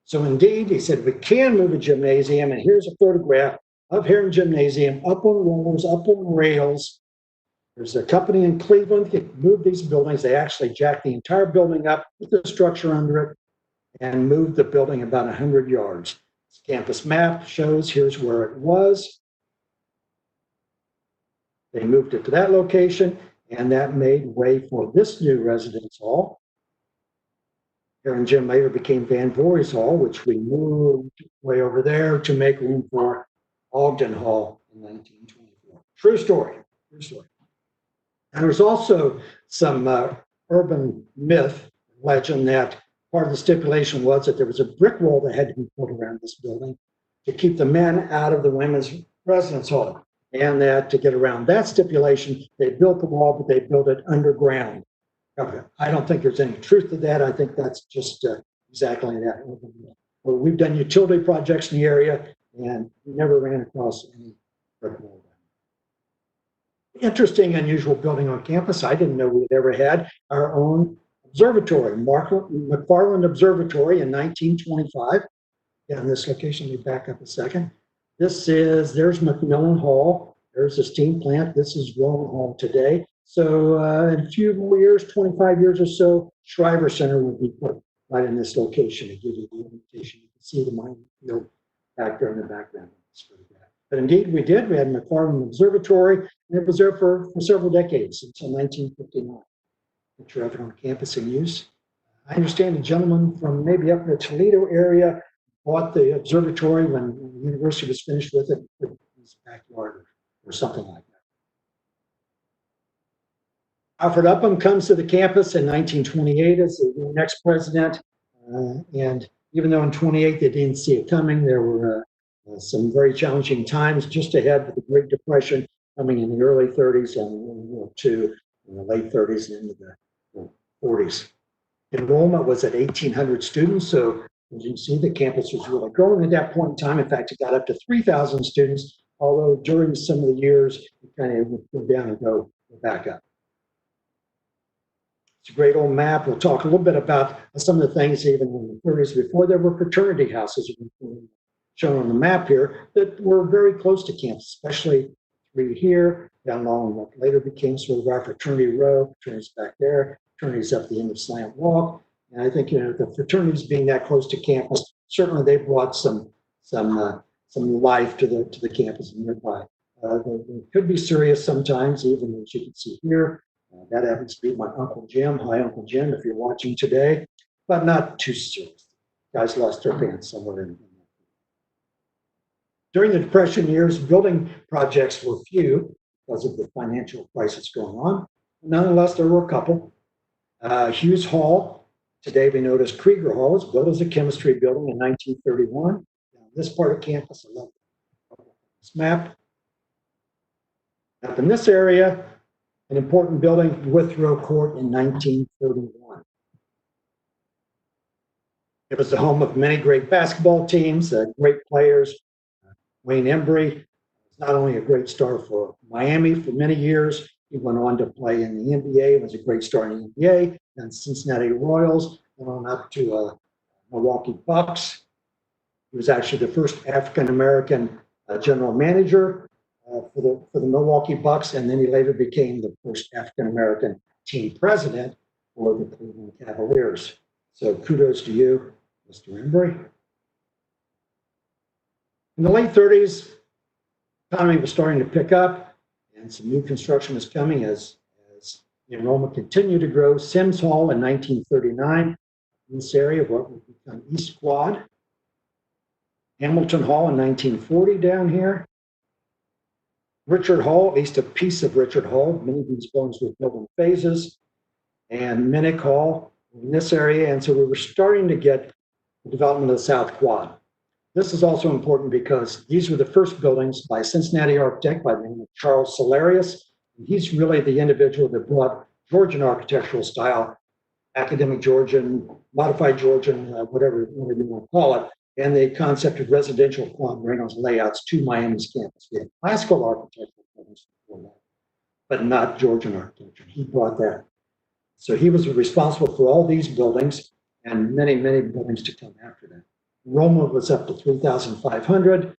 So indeed, he said, we can move a gymnasium, and here's a photograph of Heron Gymnasium up on rollers, up on rails. There's a company in Cleveland that moved these buildings. They actually jacked the entire building up, put the structure under it, and moved the building about 100 yards. This campus map shows here's where it was. They moved it to that location, and that made way for this new residence hall. Heron Gym later became Van Voorhees Hall, which we moved way over there to make room for Ogden Hall in 1924. True story, true story. And there's also some urban myth, legend, that part of the stipulation was that there was a brick wall that had to be put around this building to keep the men out of the women's residence hall. And that to get around that stipulation, they built the wall, but they built it underground. I don't think there's any truth to that. I think that's just exactly that. Well, we've done utility projects in the area, and we never ran across any brick wall. Interesting, unusual building on campus. I didn't know we'd ever had our own observatory, McFarland Observatory in 1925. Yeah, in this location, let me back up a second. There's Macmillan Hall. There's the steam plant. This is Rowan Hall today. So in a few more years, 25 years or so, Shriver Center will be put right in this location to give you the orientation. You can see the mining field back there in the background. But indeed, we did. We had McFarland Observatory, and it was there for several decades, until 1959. Picture of it on campus in use. I understand a gentleman from maybe up in the Toledo area bought the observatory when the university was finished with it in his backyard or something like that. Alfred Upham comes to the campus in 1928 as the next president. And even though in 28 they didn't see it coming, there were some very challenging times just ahead with the Great Depression coming in the early 30s and World War II in the late 30s and into the 40s. Enrollment was at 1,800 students, so as you can see, the campus was really growing at that point in time. In fact, it got up to 3,000 students, although during some of the years, it kind of would go down and go back up. It's a great old map. We'll talk a little bit about some of the things even in the 30s before there were fraternity houses shown on the map here that were very close to campus, especially three here, down along what later became sort of our fraternity row, fraternities back there, fraternities up the end of Slant Walk. And I think, the fraternities being that close to campus, certainly they brought some life to the campus nearby. They could be serious sometimes, even as you can see here. That happens to be my Uncle Jim. Hi, Uncle Jim, if you're watching today, but not too serious. Guys lost their pants somewhere in there. During the Depression years, building projects were few because of the financial crisis going on. Nonetheless, there were a couple. Hughes Hall, today we know as Krieger Hall, was built as a chemistry building in 1931. Down this part of campus. I love this map. Up in this area, an important building, Withrow Court in 1931. It was the home of many great basketball teams, great players. Wayne Embry was not only a great star for Miami for many years, he went on to play in the NBA, was a great star in the NBA, and Cincinnati Royals, went on up to Milwaukee Bucks. He was actually the first African-American general manager for the Milwaukee Bucks, and then he later became the first African-American team president for the Cleveland Cavaliers. So kudos to you, Mr. Embry. In the late 30s, the economy was starting to pick up, and some new construction was coming as the enrollment continued to grow. Sims Hall in 1939, in this area of what would become East Quad. Hamilton Hall in 1940 down here. Richard Hall, at least a piece of Richard Hall. Many of these buildings were built in phases. And Minnick Hall in this area. And so we were starting to get the development of the South Quad. This is also important because these were the first buildings by a Cincinnati architect by the name of Charles Solarius. And he's really the individual that brought Georgian architectural style, academic Georgian, modified Georgian, whatever you want to call it, and the concept of residential quadrangles layouts to Miami's campus. We had classical architectural buildings before that, but not Georgian architecture. He brought that. So he was responsible for all these buildings and many, many buildings to come after that. Enrollment was up to 3,500.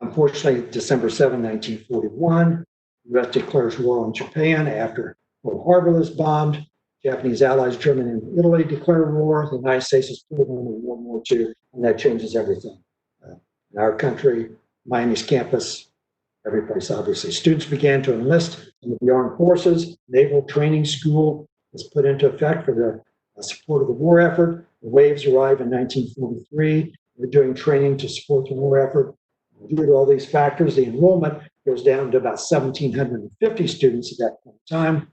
Unfortunately, December 7, 1941, the U.S. declares war on Japan after Pearl Harbor was bombed. Japanese allies, Germany and Italy, declared war. The United States is pulled in World War II, and that changes everything. In our country, Miami's campus, every place, obviously. Students began to enlist in the armed forces. Naval Training School was put into effect for the support of the war effort. The waves arrived in 1943. We're doing training to support the war effort. Due to all these factors, the enrollment goes down to about 1,750 students at that point in time.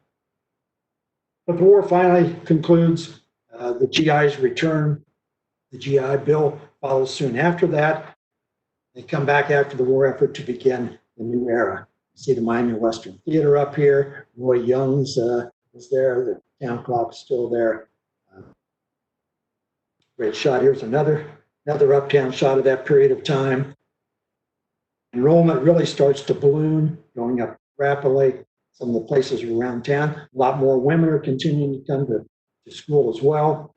But the war finally concludes. The GIs return. The GI Bill follows soon after that. They come back after the war effort to begin the new era. You see the Miami Western Theater up here. Roy Young's is there. The town clock's still there. Great shot. Here's another uptown shot of that period of time. Enrollment really starts to balloon, going up rapidly. Some of the places around town, a lot more women are continuing to come to school as well.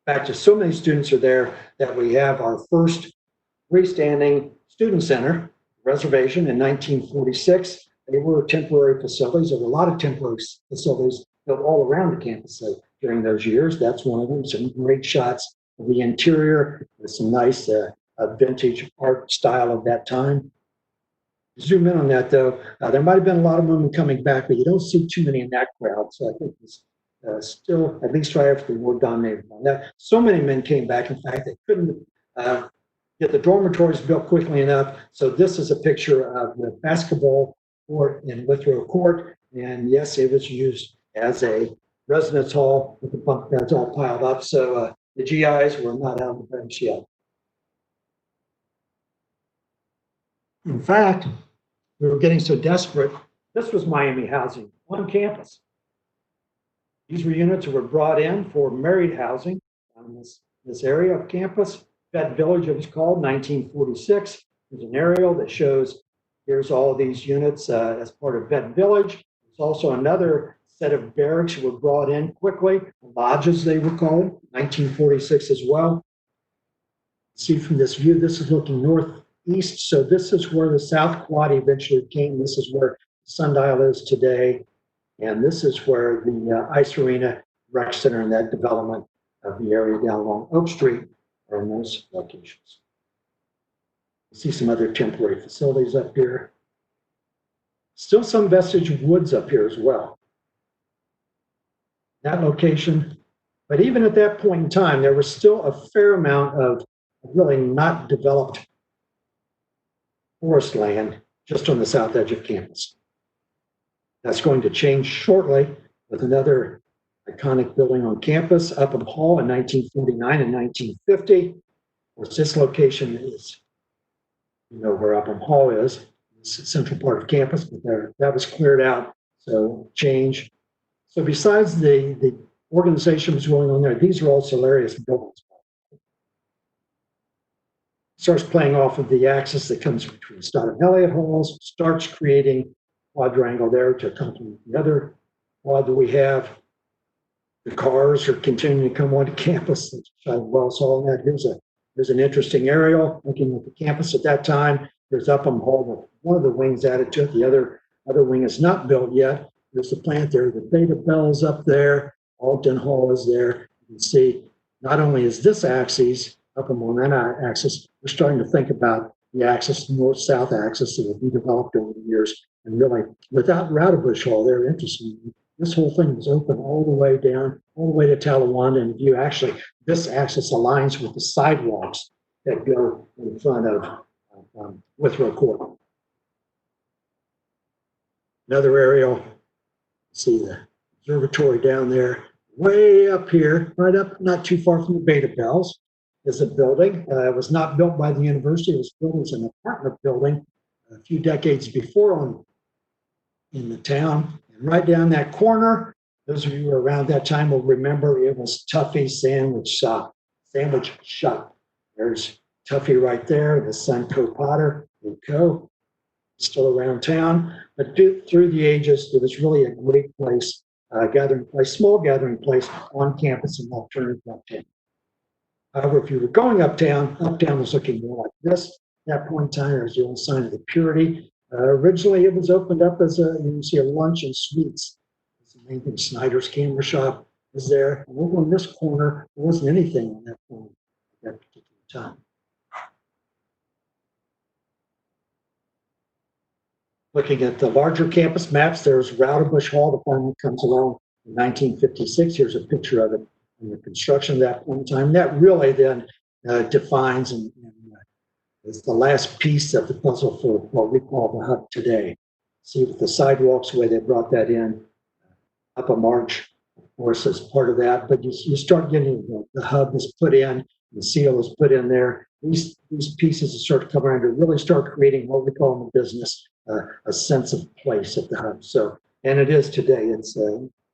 In fact, so many students are there that we have our first freestanding student center reservation in 1946. They were temporary facilities. There were a lot of temporary facilities built all around the campus during those years. That's one of them. Some great shots of the interior with some nice vintage art style of that time. Zoom in on that, though. There might have been a lot of women coming back, but you don't see too many in that crowd. So I think it's still, at least right after the war, dominated on that. So many men came back. In fact, they couldn't get the dormitories built quickly enough. So this is a picture of the basketball court in Withrow Court. And yes, it was used as a residence hall with the bunk beds all piled up. So the GIs were not out of the bench yet. In fact, we were getting so desperate. This was Miami housing on campus. These were units that were brought in for married housing on this area of campus. Vet Village, it was called, 1946. There's an aerial that shows here's all of these units as part of Vet Village. There's also another set of barracks that were brought in quickly, lodges they were called, 1946 as well. See from this view, this is looking northeast. So this is where the South Quad eventually came. This is where Sundial is today. And this is where the Ice Arena, Rec Center, and that development of the area down along Oak Street are in those locations. You see some other temporary facilities up here. Still some vestige of woods up here as well. That location. But even at that point in time, there was still a fair amount of really not developed forest land just on the south edge of campus. That's going to change shortly with another iconic building on campus, Upham Hall in 1949 and 1950. Of course, this location is You know where Upham Hall is. It's the central part of campus, but that was cleared out, so change. So besides the organization was going on there, these are all hilarious buildings. Starts playing off of the axis that comes between Stott and Elliott halls, starts creating quadrangle there to accompany the other quad that we have. The cars are continuing to come onto campus. Wallace Hall, and that here's an interesting aerial looking at the campus at that time. There's Upham Hall with one of the wings added to it. The other wing is not built yet. There's the plant there. The Beta Bell's up there. Alton Hall is there. You can see not only is this axis Upham on that axis, we're starting to think about the axis, north-south axis that will be developed over the years. And really, without Roudabush Hall, they're interesting. This whole thing was open all the way down, all the way to Talawanda. And you actually, this axis aligns with the sidewalks that go in front of Withrow Court. Another aerial, see the observatory down there, way up here, right up, not too far from the Beta Bells, is a building. It was not built by the university. It was built as an apartment building a few decades before in the town. And right down that corner, those of you who were around that time will remember it was Tuffy's Sandwich Shop. There's Tuffy right there, the son Co-Potter, Co. Still around town. But through the ages, it was really a great place, gathering place, small gathering place on campus and alternative uptown. However, if you were going uptown was looking more like this. At that point in time, there's the old sign of the Purity. Originally, it was opened up as you can see a lunch and sweets. It's the main thing. Snyder's Camera Shop was there. And over in this corner, there wasn't anything on that corner at that particular time. Looking at the larger campus maps, there's Roudabush Hall, the one that comes along in 1956. Here's a picture of it in the construction of that point in time. That really then defines and is the last piece of the puzzle for what we call the hub today. See with the sidewalks, the way they brought that in, up a march, of course, as part of that. But you start getting the hub is put in, the seal is put in there. These pieces start to come around to really start creating what we call in the business a sense of place at the hub. So, and it is today. It's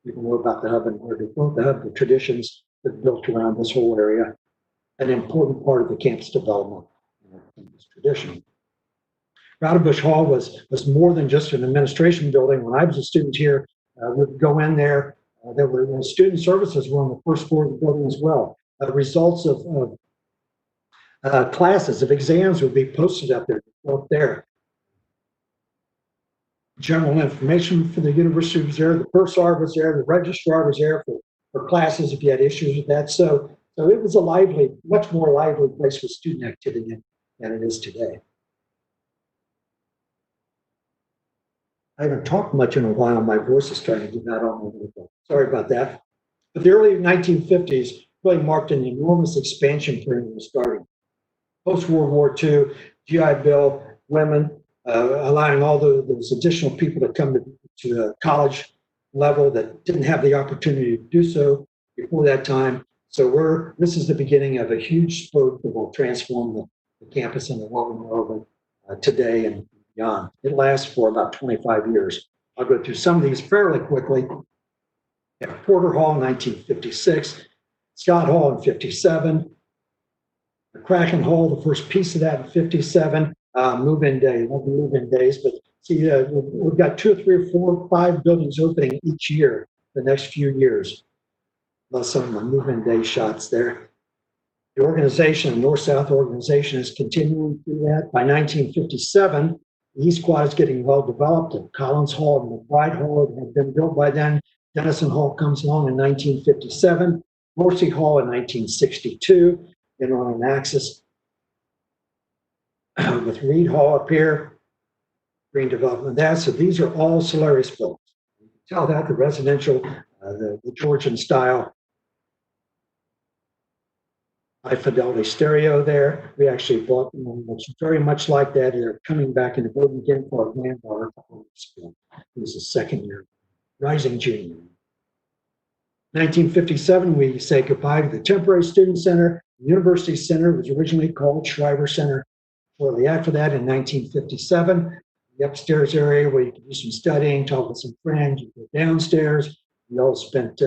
people know about the hub and where they built the hub, the traditions that built around this whole area, an important part of the campus development in this tradition. Roudabush Hall was more than just an administration building. When I was a student here, we'd go in there. There were student services were on the first floor of the building as well. Results of classes, of exams would be posted up there. General information for the university was there. The bursar was there. The registrar was there for classes if you had issues with that. So it was a lively, much more lively place with student activity than it is today. I haven't talked much in a while. My voice is starting to get out on me a little bit. Sorry about that. But the early 1950s really marked an enormous expansion period was starting. Post-World War II, GI Bill, women, allowing all those additional people to come to a college level that didn't have the opportunity to do so before that time. So this is the beginning of a huge spurt that will transform the campus into what we know of it today and beyond. It lasts for about 25 years. I'll go through some of these fairly quickly. At Porter Hall in 1956, Scott Hall in 57, the Kraken Hall, the first piece of that in 57, move-in day, won't be move-in days, but see, we've got 2 or 3 or 4 or 5 buildings opening each year the next few years. Plus some of the move-in day shots there. The organization, the North-South organization, is continuing through that. By 1957, the East Quad is getting well developed, and Collins Hall and McBride Hall had been built by then. Dennison Hall comes along in 1957, Dorsey Hall in 1962, then on an axis with Reed Hall up here, green development. So these are all Solaris buildings. You can tell that the residential, the Georgian style, high fidelity stereo there. We actually bought one that's very much like that. They're coming back in the building again for our granddaughter. Who's a second year, rising junior. 1957, we say goodbye to the temporary student center. The University Center was originally called Shriver Center. Shortly after that, in 1957, the upstairs area where you could do some studying, talk with some friends. You go downstairs. We all spent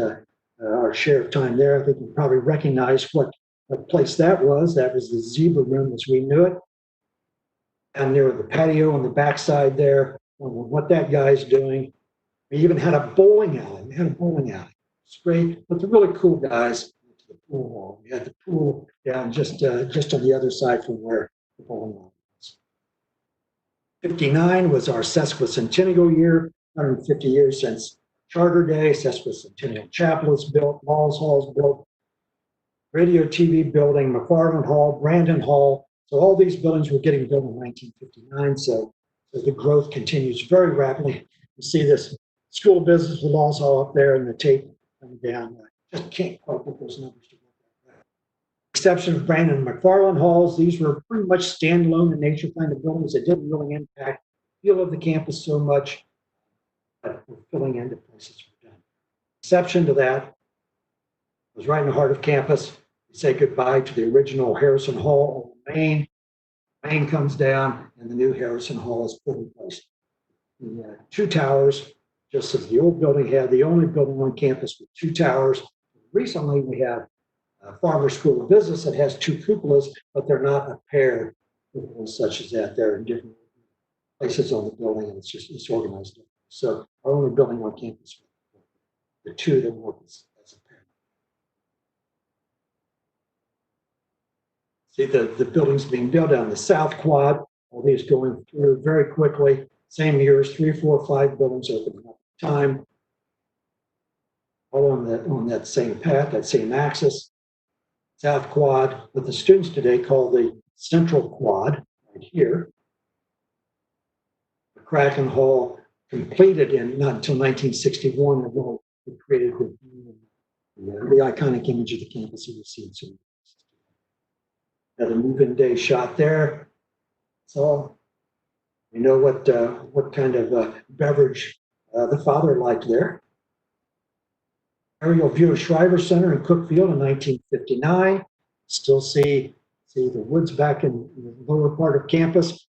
our share of time there. I think you probably recognize what place that was. That was the Zebra Room as we knew it. And near the patio on the backside there, what that guy's doing. We even had a bowling alley. It's great, but the really cool guys went to the pool hall. We had the pool down just on the other side from where the bowling alley was. 59 was our sesquicentennial year, 150 years since Charter Day. Sesquicentennial Chapel was built, Wallace Hall was built, radio TV building, McFarland Hall, Brandon Hall. So all these buildings were getting built in 1959. So the growth continues very rapidly. You see this School of Business with Wallace Hall up there and the tape coming down. I just can't quite put those numbers together. Exception of Brandon and McFarland Halls, these were pretty much standalone in nature kind of buildings that didn't really impact the feel of the campus so much, but we're filling into places we're done. Exception to that was right in the heart of campus. We say goodbye to the original Harrison Hall on the main. Main comes down and the new Harrison Hall is put in place. The two towers, just as the old building had, the only building on campus with two towers. Recently, we have a Farmer School of Business that has two cupolas, but they're not a pair cupolas such as that. They're in different places on the building, and it's organized differently. So our only building on campus, the two that work as a pair. See the buildings being built on the South Quad. All these going through very quickly. Same years, 3, 4, 5 buildings opening up at a time. All on that same path, that same axis. South Quad, what the students today call the Central Quad, right here. The Krieger Hall completed not until 1961, although it created the iconic image of the campus you see in some. Another move-in day shot there. So we know what kind of beverage the father liked there. Aerial view of Shriver Center in Cookfield in 1959. Still see the woods back in the lower part of campus.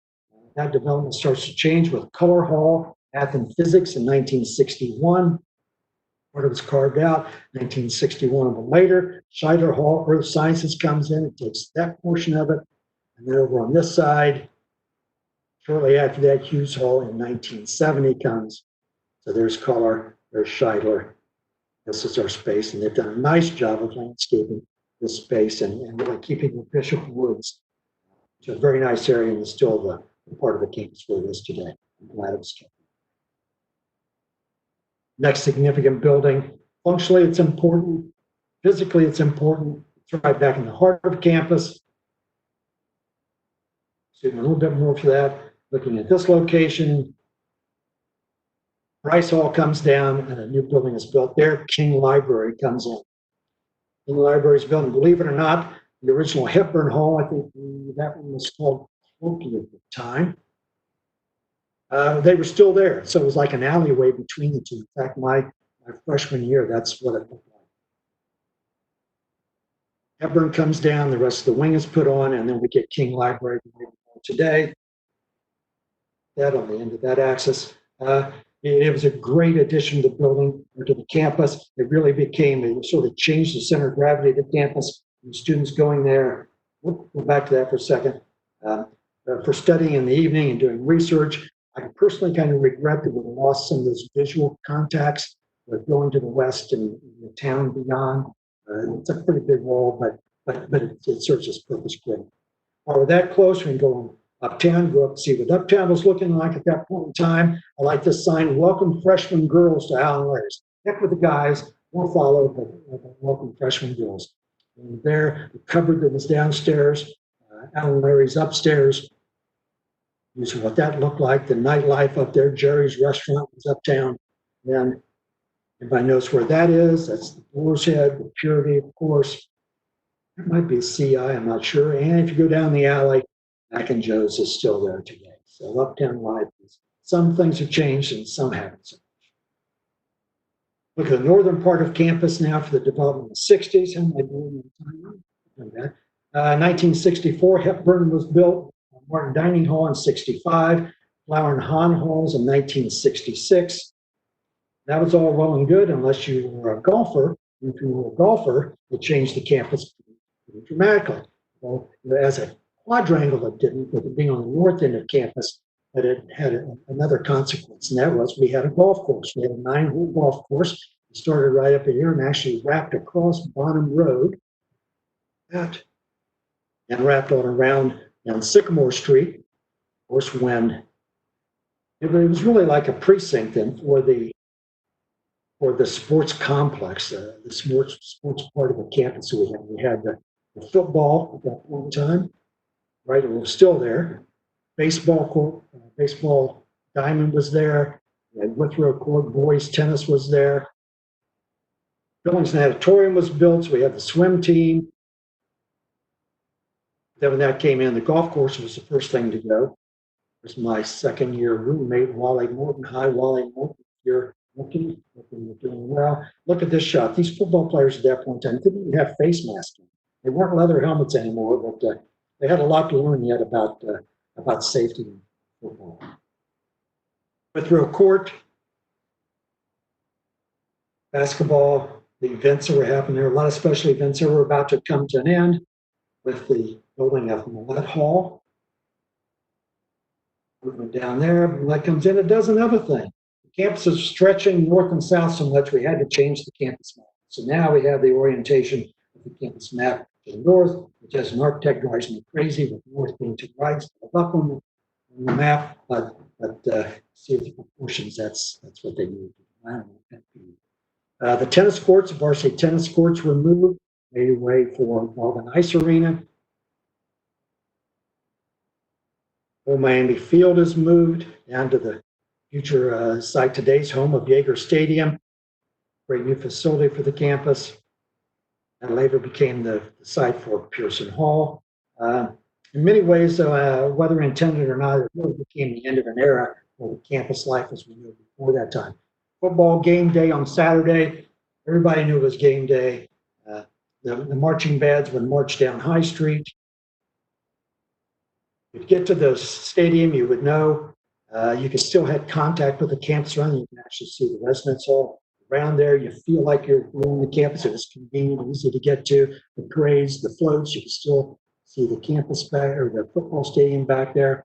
That development starts to change with Keller Hall, Math and Physics in 1961. Part of it's carved out. 1961 or later. Cinder Hall, Earth Sciences comes in. It takes that portion of it. And then over on this side, shortly after that, Hughes Hall in 1970 comes. So there's Keller, there's Scheidler. This is our space, and they've done a nice job of landscaping this space and really keeping the Bishop Woods. It's a very nice area, and it's still the part of the campus where it is today. I'm glad it was kept. Next significant building. Functionally, it's important. Physically, it's important. It's right back in the heart of campus. So a little bit more for that. Looking at this location, Rice Hall comes down and a new building is built there. King Library comes in. King Library is built, and believe it or not, the original Hepburn Hall, I think that one was called Cloaky at the time. They were still there, so it was like an alleyway between the two. In fact, my freshman year, that's what it looked like. Hepburn comes down, the rest of the wing is put on, and then we get King Library today. That on the end of that axis. It was a great addition to the building or to the campus. It really it sort of changed the center of gravity of the campus. And students going there, we'll go back to that for a second, for studying in the evening and doing research. I personally kind of regret that we lost some of those visual contacts with going to the west and the town beyond. It's a pretty big wall, but it serves its purpose great. While we're that close, we can go uptown, go up and see what uptown was looking like at that point in time. I like this sign, welcome freshman girls to Allen Larry's. Heck with the guys, we'll follow, but welcome freshman girls. And there, the cupboard that was downstairs, Allen Larry's upstairs. These are what that looked like, the nightlife up there. Jerry's Restaurant was uptown. And everybody knows where that is. That's the Boar's Head, the Purity, of course. It might be a CI, I'm not sure. And if you go down the alley, Mac and Joe's is still there today. So uptown life, some things have changed and some haven't so much. Look at the northern part of campus now for the development of the 60s. How am I doing in time? 1964, Hepburn was built. Martin Dining Hall in 65, Flower and Hahn Halls in 1966. That was all well and good unless you were a golfer. If you were a golfer, it changed the campus pretty dramatically. Well, as a quadrangle, it didn't, with it being on the north end of campus, but it had another consequence, and that was we had a golf course. We had a 9-hole golf course. It started right up here and actually wrapped across Bonham Road, and wrapped on around down Sycamore Street. Of course, when it was really like a precinct then for the sports complex, the sports part of the campus. So we had the football at that point in time, right? It was still there. Baseball court, baseball diamond was there. We had Withrow Court, boys tennis was there. Billings Natatorium was built, so we had the swim team. Then when that came in, the golf course was the first thing to go. It was my second year roommate, Wally Morton. Hi, Wally Morton. You're looking, you're doing well. Look at this shot. These football players at that point in time didn't even have face masks on. They weren't leather helmets anymore, but they had a lot to learn yet about safety in football. Withrow Court, basketball, the events that were happening there, a lot of special events that were about to come to an end with the building of Macmillan Hall. Moving down there, when that comes in, it does another thing. The campus is stretching north and south so much we had to change the campus map. So now we have the orientation of the campus map to the north, which as an architect drives me crazy, with north being to the right, up on the map, but see the proportions, that's what they need. The tennis courts, varsity tennis courts were moved, made way for Walden Ice Arena. Old Miami Field is moved down to the future site, today's home of Yager Stadium. Great new facility for the campus. And later became the site for Pearson Hall. In many ways, whether intended or not, it really became the end of an era for the campus life as we knew it before that time. Football game day on Saturday. Everybody knew it was game day. The marching bands would march down High Street. You'd get to the stadium, you would know. You could still have contact with the campus around. You can actually see the residence hall around there. You feel like you're on the campus. It was convenient, easy to get to. The parades, the floats, you can still see the campus back, or the football stadium back there.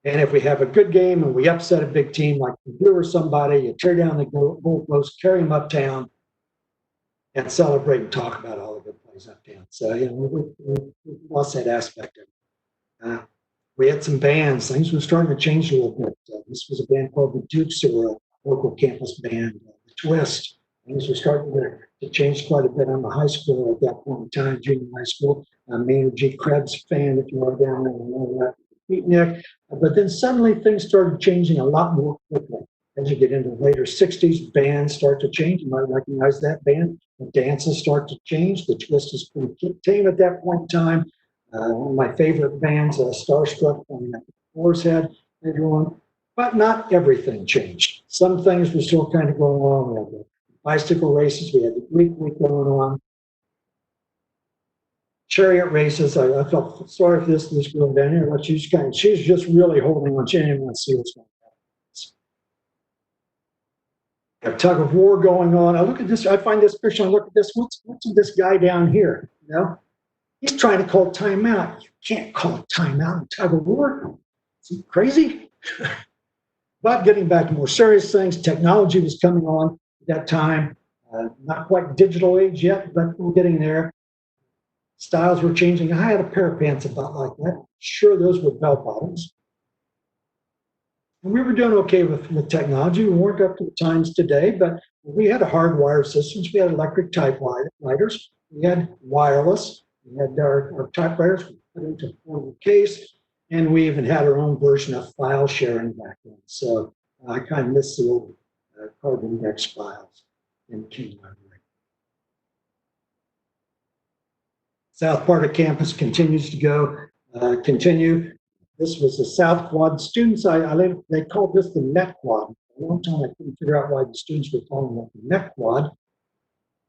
And if we have a good game and we upset a big team like Purdue or somebody, you tear down the goalposts, carry them uptown, and celebrate and talk about all the good plays uptown. So, we lost that aspect of it. We had some bands. Things were starting to change a little bit. This was a band called the Dukes, who were a local campus band. The Twist. Things were starting to change quite a bit on the high school at that point in time, junior high school. Maynard G. Krebs fan, if you are down there, and all that. Beatnik. But then suddenly things started changing a lot more quickly. As you get into the later 60s, bands start to change. You might recognize that band. The dances start to change. The Twist is pretty tame at that point in time. One of my favorite bands, Starstruck, at the Floor's Head later on. But not everything changed. Some things were still kind of going on. We had the bicycle races. We had the Greek week going on. Chariot races. I felt sorry for this girl down here. But she's just really holding on. She didn't want to see what's going on. A tug of war going on. I look at this. I find this picture. I look at this. What's this guy down here? He's trying to call timeout. You can't call a timeout in tug of war. Is he crazy? But getting back to more serious things, technology was coming on at that time. Not quite digital age yet, but we're getting there. Styles were changing. I had a pair of pants about like that. Sure, those were bell bottoms. And we were doing okay with technology. We weren't up to the times today, but we had hardwired systems. We had electric typewriters. We had wireless. We had our typewriters we put into a portable case, and we even had our own version of file sharing back then. So I kind of miss the old card index files in King Library. South part of campus continues to continue. This was the South Quad. Students, they called this the Met Quad. For a long time, I couldn't figure out why the students were calling it the Met Quad.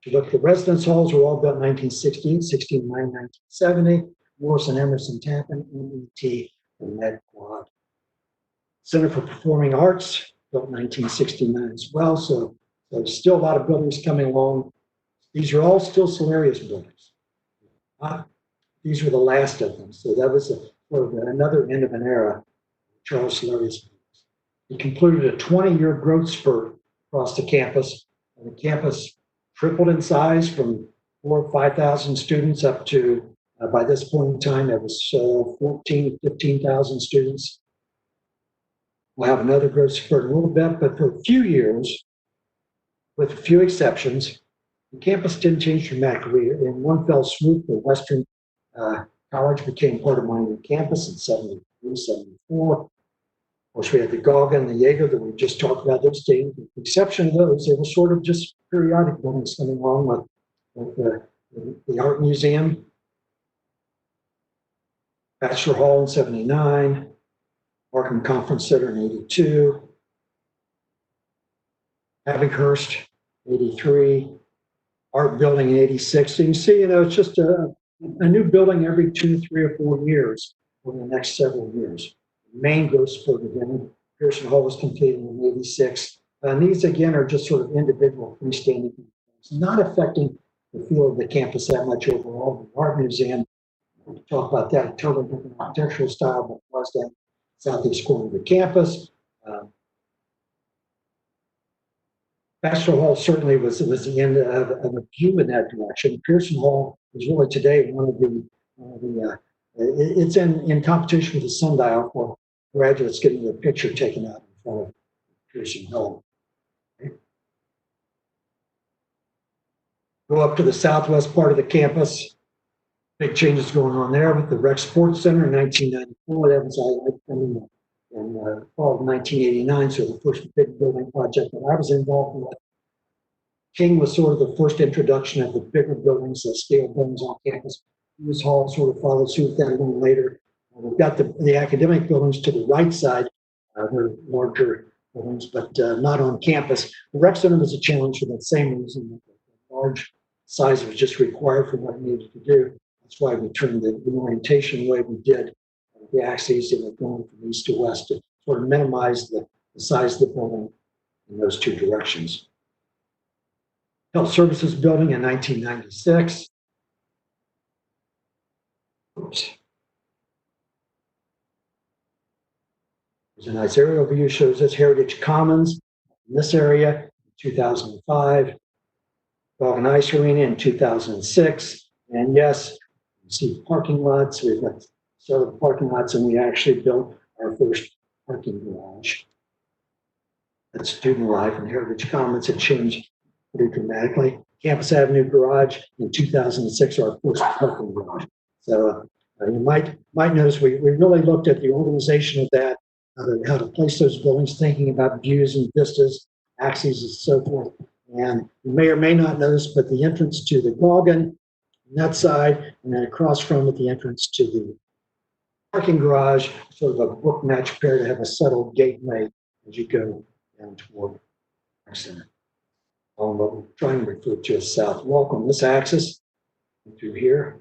If you look at the residence halls, were all built in 1968, 69, 1970. Morrison, Emerson, Tappan, MET, and Med Quad. Center for Performing Arts, built 1969 as well. So there's still a lot of buildings coming along. These are all still Solarius buildings. These were the last of them. So that was sort of another end of an era, Charles Solarius. He concluded a 20-year growth spurt across the campus. And the campus tripled in size from 4,000 or 5,000 students up to, by this point in time, it was 14,000 to 15,000 students. We'll have another growth spurt in a little bit, but for a few years, with a few exceptions, the campus didn't change dramatically. In one fell swoop, the Western College became part of my campus in 73, 74. Of course, we had the Gauguin, the Jaeger that we just talked about, those things. With the exception of those, they were sort of just periodic buildings coming along with the Art Museum, Bachelor Hall in 79, Markham Conference Center in 82, Abinghurst, 83, Art Building in 86. So you can see, it's just a new building every 2, 3, or 4 years over the next several years. The main growth spurt again, Pearson Hall was completed in 86. And these, again, are just sort of individual freestanding things, not affecting the feel of the campus that much overall. The Art Museum, we'll talk about that, a totally different architectural style, but it was that southeast corner of the campus. Bachelor Hall certainly was the end of a view in that direction. Pearson Hall is really today one of the it's in competition with the sundial for graduates getting their picture taken out in front of Pearson Hall. Okay. Go up to the southwest part of the campus. Big changes going on there with the Rec Sports Center in 1994. That was in fall of 1989, so the first big building project that I was involved with. King was sort of the first introduction of the bigger buildings, the scale buildings on campus. Hughes Hall sort of followed suit that a little later. We've got the academic buildings to the right side. They're larger buildings, but not on campus. The Rec Center was a challenge for that same reason. The large size was just required for what it needed to do. That's why we turned the orientation the way we did. The axes that were going from east to west to sort of minimize the size of the building in those two directions. Health Services Building in 1996. Oops. There's a nice aerial view, shows this Heritage Commons in this area in 2005. Dog and Ice Arena in 2006. And yes, you see parking lots. We've got several parking lots, and we actually built our first parking garage. That student life and Heritage Commons had changed pretty dramatically. Campus Avenue Garage in 2006, our first parking garage. So you might notice we really looked at the organization of that, how to place those buildings, thinking about views and vistas, axes, and so forth. And you may or may not notice, but the entrance to the Gauguin on that side, and then across from it, the entrance to the parking garage, sort of a book match pair to have a settled gateway as you go down toward our center. On what we're trying to refer to as South Walk on this axis, through here.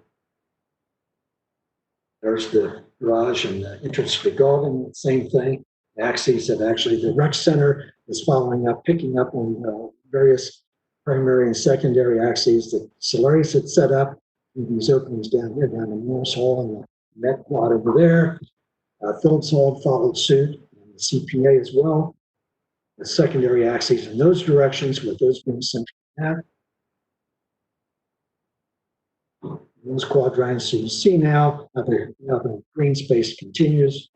There's the garage and the entrance to the Gauguin, same thing. The axes of actually the Rec Center is following up, picking up on various primary and secondary axes that Solarius had set up. These openings down here, down in Morris Hall and the Met Quad over there. Phillips Hall followed suit, and the CPA as well. The secondary axes in those directions, with those being central at. Those quadrants, so you see now how the green space continues.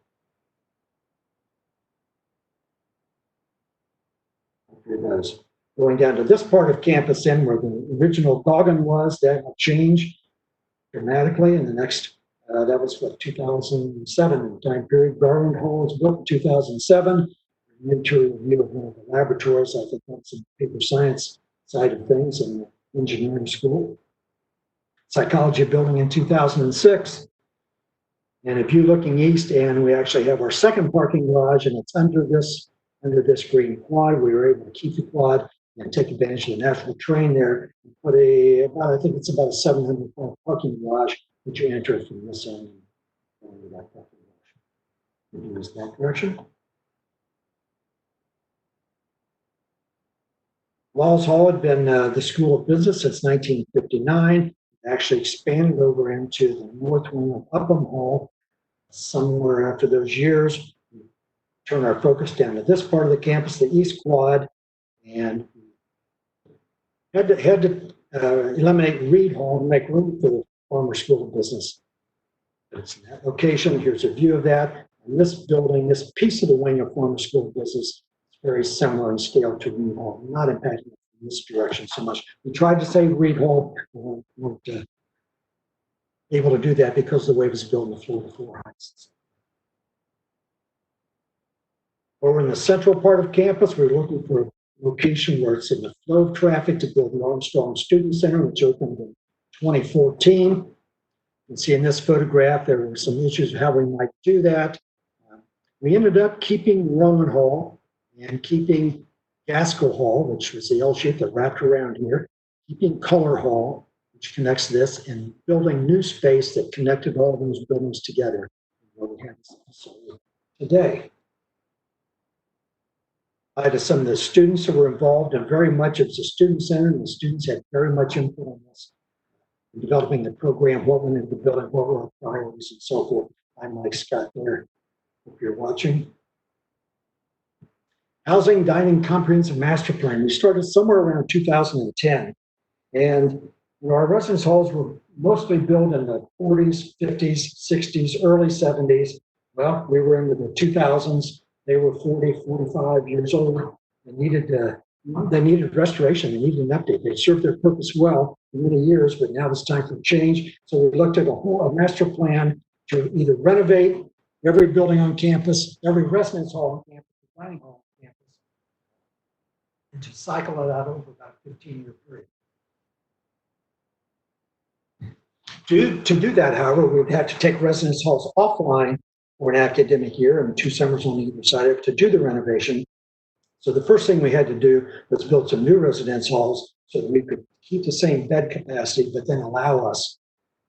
Here it goes. Going down to this part of campus then, where the original Gauguin was, that will change dramatically in the next, that was what, 2007 time period. Garland Hall was built in 2007. An interior view of one of the laboratories. I think that's the paper science side of things in the engineering school. Psychology building in 2006. And if you're looking east, and we actually have our second parking garage, and it's under this green quad. We were able to keep the quad and take advantage of the natural terrain there and put I think it's about a 700 car parking garage that you enter from this end and going that direction. Use that direction. Wallace Hall had been the School of Business since 1959. It actually expanded over into the north wing of Hepburn Hall somewhere after those years. We turn our focus down to this part of the campus, the East Quad, and had to eliminate Reed Hall to make room for the former School of Business. It's in that location. Here's a view of that. And this building, this piece of the wing of former School of Business, very similar in scale to Reed Hall, not impacting it in this direction so much. We tried to say Reed Hall, weren't able to do that because of the way it was built in the floor-to-floor heights. Over in the central part of campus, we're looking for a location where it's in the flow of traffic to build the Armstrong Student Center, which opened in 2014. You can see in this photograph, there were some issues of how we might do that. We ended up keeping Roman Hall and keeping Gaskell Hall, which was the L shape that wrapped around here, keeping Keller Hall, which connects this, and building new space that connected all those buildings together. Where we have this facility today. Hi to some of the students who were involved, and very much it was a student center, and the students had very much input on this, in developing the program, what went into the building, what were our priorities, and so forth. I'm Mike Scott there. Hope you're watching. Housing, dining, comprehensive master plan. We started somewhere around 2010, and our residence halls were mostly built in the 40s, 50s, 60s, early 70s. Well, we were into the 2000s. They were 40, 45 years old. They needed restoration. They needed an update. They served their purpose well for many years, but now it's time for change. So we looked at a master plan to either renovate every building on campus, every residence hall on campus, dining hall on campus, and to cycle it out over about a 15-year period. To do that, however, we'd have to take residence halls offline for an academic year and 2 summers on either side of it to do the renovation. So the first thing we had to do was build some new residence halls so that we could keep the same bed capacity, but then allow us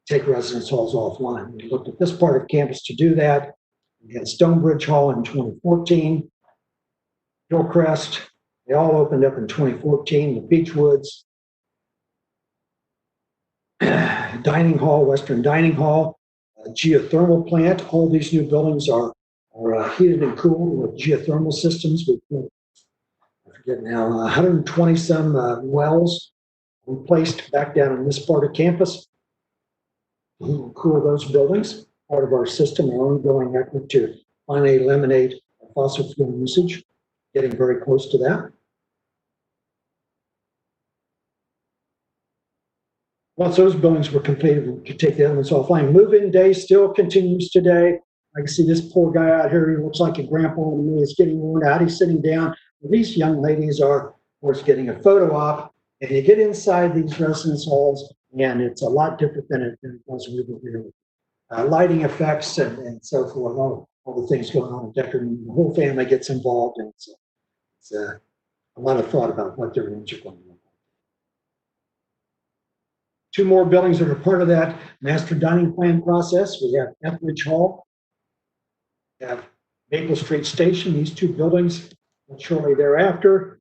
to take residence halls offline. We looked at this part of campus to do that. We had Stonebridge Hall in 2014, Hillcrest, they all opened up in 2014, the Beechwoods, Dining Hall, Western Dining Hall, geothermal plant. All these new buildings are heated and cooled with geothermal systems. We put, I forget now, 120 some wells we placed back down in this part of campus to cool those buildings. Part of our system, our ongoing effort to finally eliminate fossil fuel usage, getting very close to that. Once those buildings were completed, we could take the others offline. Move-in day still continues today. I can see this poor guy out here. He looks like a grandpa to me. He's getting worn out. He's sitting down. These young ladies are, of course, getting a photo op. And you get inside these residence halls, and it's a lot different than it was when we were here. Lighting effects and so forth, all the things going on in decorating. The whole family gets involved, and it's a lot of thought about what their rooms are going to look like. 2 more buildings that are part of that master dining plan process. We have Etheridge Hall, we have Maple Street Station, these 2 buildings, and shortly thereafter.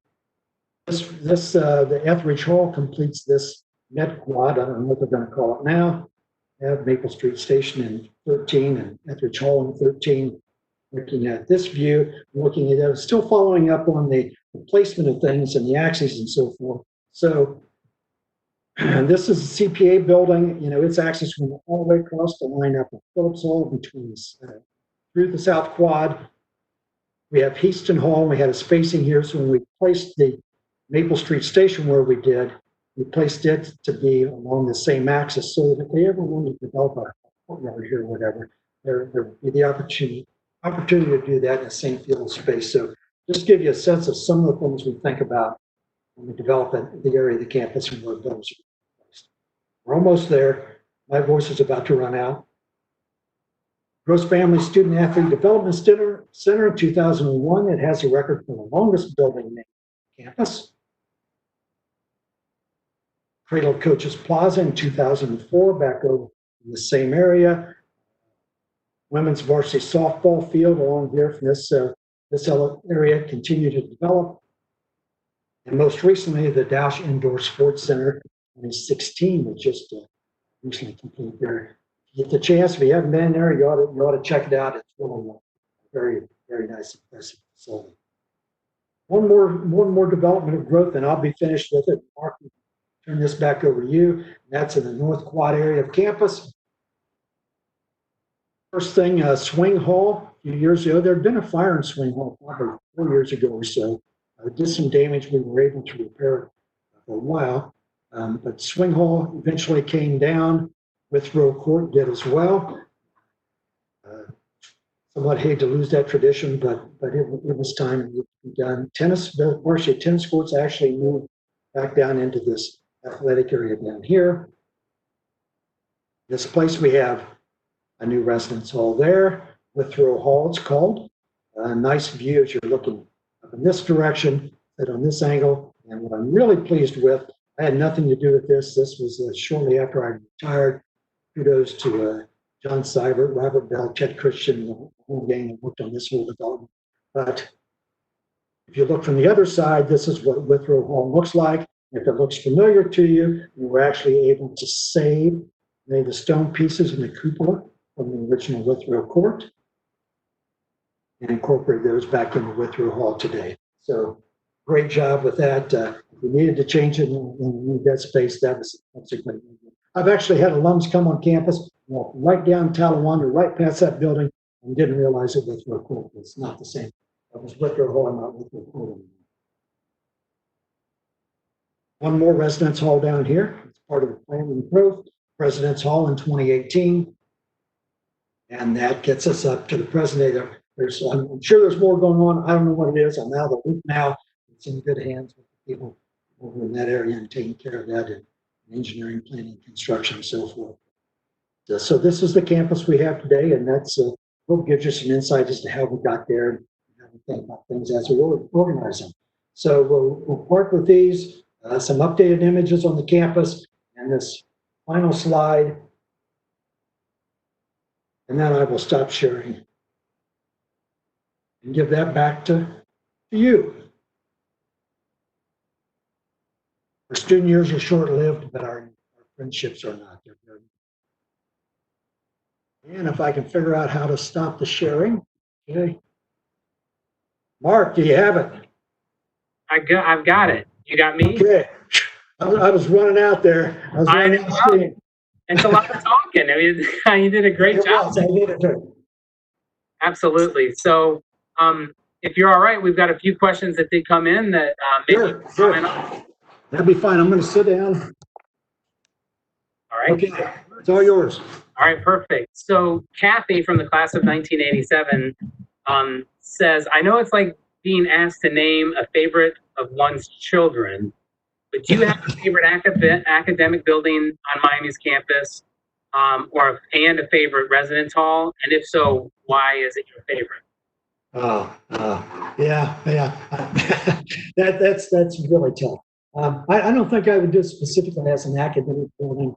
The Etheridge Hall completes this med quad. I don't know what they're going to call it now. We have Maple Street Station in 13 and Etheridge Hall in 13. Looking at this view, looking at it, still following up on the placement of things and the axes and so forth. So this is a CPA building. You know, its axis went all the way across the line up of Phillips Hall between through the South Quad. We have Heaston Hall. We had a spacing here, so when we placed the Maple Street Station where we did, we placed it to be along the same axis so that if they ever wanted to develop a courtyard here or whatever, there would be the opportunity to do that in the same field of space. So just give you a sense of some of the things we think about when we develop the area of the campus and where buildings are placed. We're almost there. My voice is about to run out. Gross Family Student Athlete Development Center in 2001. It has a record for the longest building in the campus. Cradle Coaches Plaza in 2004, back over in the same area. Women's varsity softball field along here from this area continue to develop. And most recently, the Dausch Indoor Sports Center in 2016 was just recently completed there. If you get the chance, if you haven't been there, you ought to check it out. It's really very, very nice, impressive facility. One more development of growth, and I'll be finished with it. Mark, turn this back over to you. That's in the North Quad area of campus. First thing, Swing Hall. A few years ago, there had been a fire in Swing Hall probably 4 years ago or so. Did some damage. We were able to repair it for a while. But Swing Hall eventually came down. Withrow Court did as well. Somewhat hate to lose that tradition, but it was time to be done. Varsity tennis courts actually moved back down into this athletic area down here. This place we have a new residence hall there, Withrow Hall it's called. A nice view as you're looking up in this direction, but on this angle. And what I'm really pleased with, I had nothing to do with this. This was shortly after I retired. Kudos to John Seibert, Robert Bell, Ted Christian, the whole gang that worked on this whole development. But if you look from the other side, this is what Withrow Hall looks like. If it looks familiar to you, you were actually able to save the stone pieces in the cupola from the original Withrow Court and incorporate those back into Withrow Hall today. So great job with that. If we needed to change it in that space, that's a great idea. I've actually had alums come on campus, walk right down Talawanda, right past that building, and didn't realize it was Withrow Court. It's not the same. It was Withrow Hall, not Withrow Court anymore. One more residence hall down here. It's part of the plan and growth. Residence Hall in 2018. And that gets us up to the present day. I'm sure there's more going on. I don't know what it is. I'm out of the loop now. It's in good hands with the people over in that area and taking care of that and engineering, planning, construction, and so forth. So this is the campus we have today, and that's will give you some insight as to how we got there and how we think about things as we organize them. So we'll work with these, some updated images on the campus, and this final slide, and then I will stop sharing and give that back to you. Our student years are short-lived, but our friendships are not. And if I can figure out how to stop the sharing, okay. Mark, do you have it? I've got it. You got me? Okay. I was running out there. I know. It's a lot of talking. I mean, you did a great job. I needed to. Absolutely. So, if you're all right, we've got a few questions that did come in that maybe sure. That'd be fine. I'm going to sit down. All right. Okay. It's all yours. All right. Perfect. So, Kathy from the class of 1987 says, I know it's like being asked to name a favorite of one's children, but do you have a favorite academic building on Miami's campus, and a favorite residence hall? And if so, why is it your favorite? Yeah. That's really tough. I don't think I would do it specifically as an academic building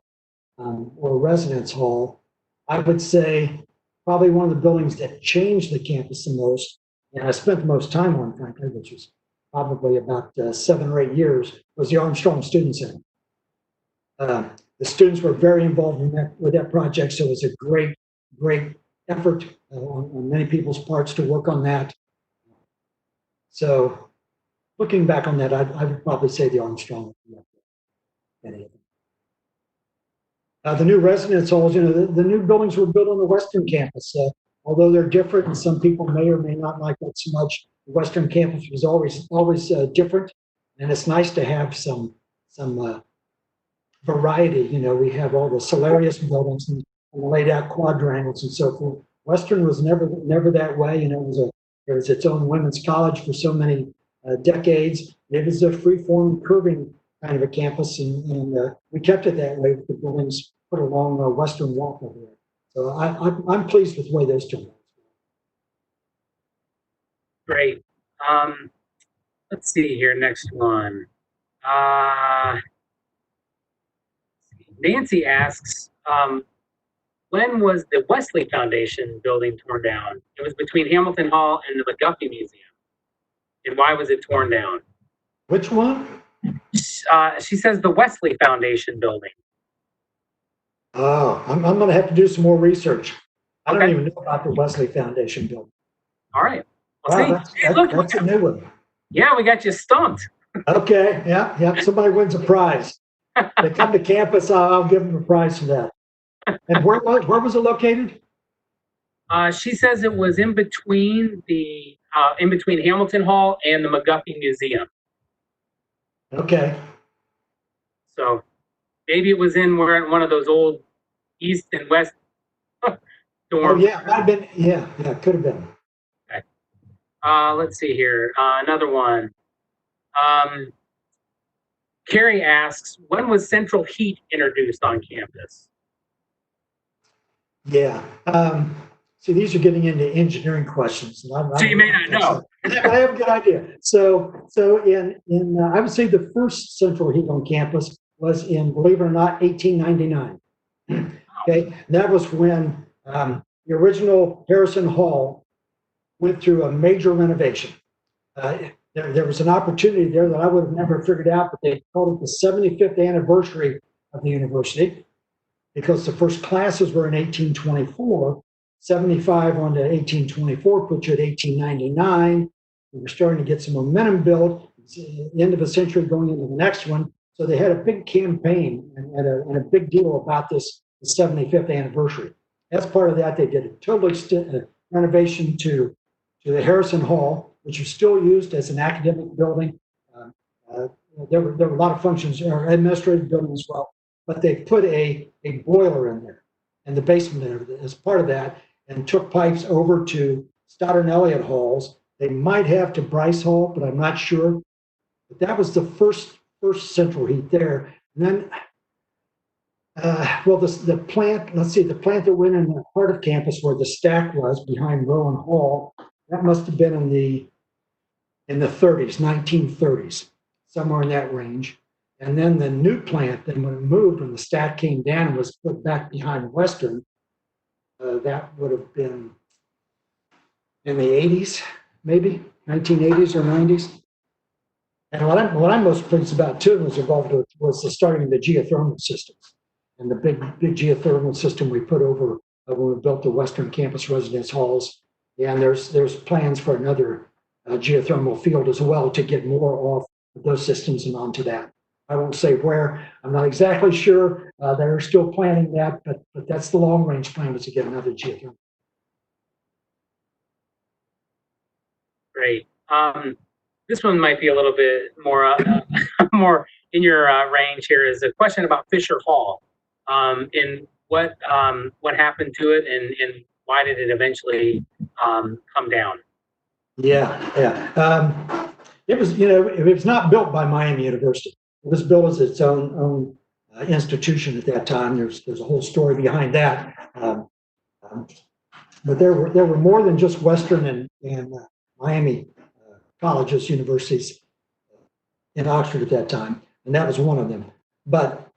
or a residence hall. I would say probably one of the buildings that changed the campus the most, and I spent the most time on, frankly, which was probably about 7 or 8 years, was the Armstrong Student Center. The students were very involved with that project, so it was a great effort on many people's parts to work on that. So looking back on that, I would probably say the Armstrong. The new residence halls, the new buildings were built on the Western campus. Although they're different, and some people may or may not like that so much, the Western campus was always different, and it's nice to have some variety. We have all the Solarius buildings and laid out quadrangles and so forth. Western was never that way. It was its own women's college for so many decades. It was a free-form curving kind of a campus, and we kept it that way with the buildings put along the Western Walk over there. So I'm pleased with the way those turned out. Great. Let's see here. Next one. Nancy asks, when was the Wesley Foundation building torn down? It was between Hamilton Hall and the Mcduffie Museum. And why was it torn down? Which one? She says the Wesley Foundation building. Oh, I'm going to have to do some more research. I don't Okay. even know about the Wesley Foundation building. All right. Well, Wow, that's a new one. Yeah, we got you stumped. Okay, yeah. Somebody wins a prize. They come to campus, I'll give them a prize for that. And where was it located? She says it was in between Hamilton Hall and the Mcduffie Museum. Okay. So maybe it was in one of those old east and west dorms. Oh yeah, might have been. Yeah, could have been. Okay. Let's see here. Another one. Carrie asks, when was central heat introduced on campus? Yeah. See, these are getting into engineering questions. And So you may not know. I have a good idea. So in I would say the first central heat on campus was in, believe it or not, 1899. Okay, and that was when the original Harrison Hall went through a major renovation. There was an opportunity there that I would have never figured out, but they called it the 75th anniversary of the university, because the first classes were in 1824, 75 on to 1824, put you at 1899. We were starting to get some momentum built. It's the end of a century going into the next one. So they had a big campaign and a big deal about this, the 75th anniversary. As part of that, they did a total renovation to the Harrison Hall, which is still used as an academic building. There were a lot of functions, or administrative building as well, but they put a boiler in there in the basement as part of that, and took pipes over to Stoddard and Elliott Halls. They might have to Bryce Hall, but I'm not sure. But that was the first central heat there. And then, the plant, let's see, the plant that went in the heart of campus where the stack was behind Rowan Hall, that must have been in the 30s, 1930s, somewhere in that range. And then the new plant, then when it moved, when the stack came down and was put back behind Western, that would have been in the 80s, maybe 1980s or 90s. And what I'm most pleased about too was involved with was the starting of the geothermal systems, and the big geothermal system we put over when we built the Western campus residence halls. And there's plans for another geothermal field as well to get more off of those systems and onto that. I won't say where. I'm not exactly sure. They're still planning that, but that's the long range plan, was to get another geothermal. Great. This one might be a little bit more more in your range here. Is a question about Fisher Hall, and what happened to it, and why did it eventually come down? Yeah. It was not built by Miami University. It was built as its own institution at that time. There's a whole story behind that. But there were more than just Western and Miami colleges, universities in Oxford at that time, and that was one of them. But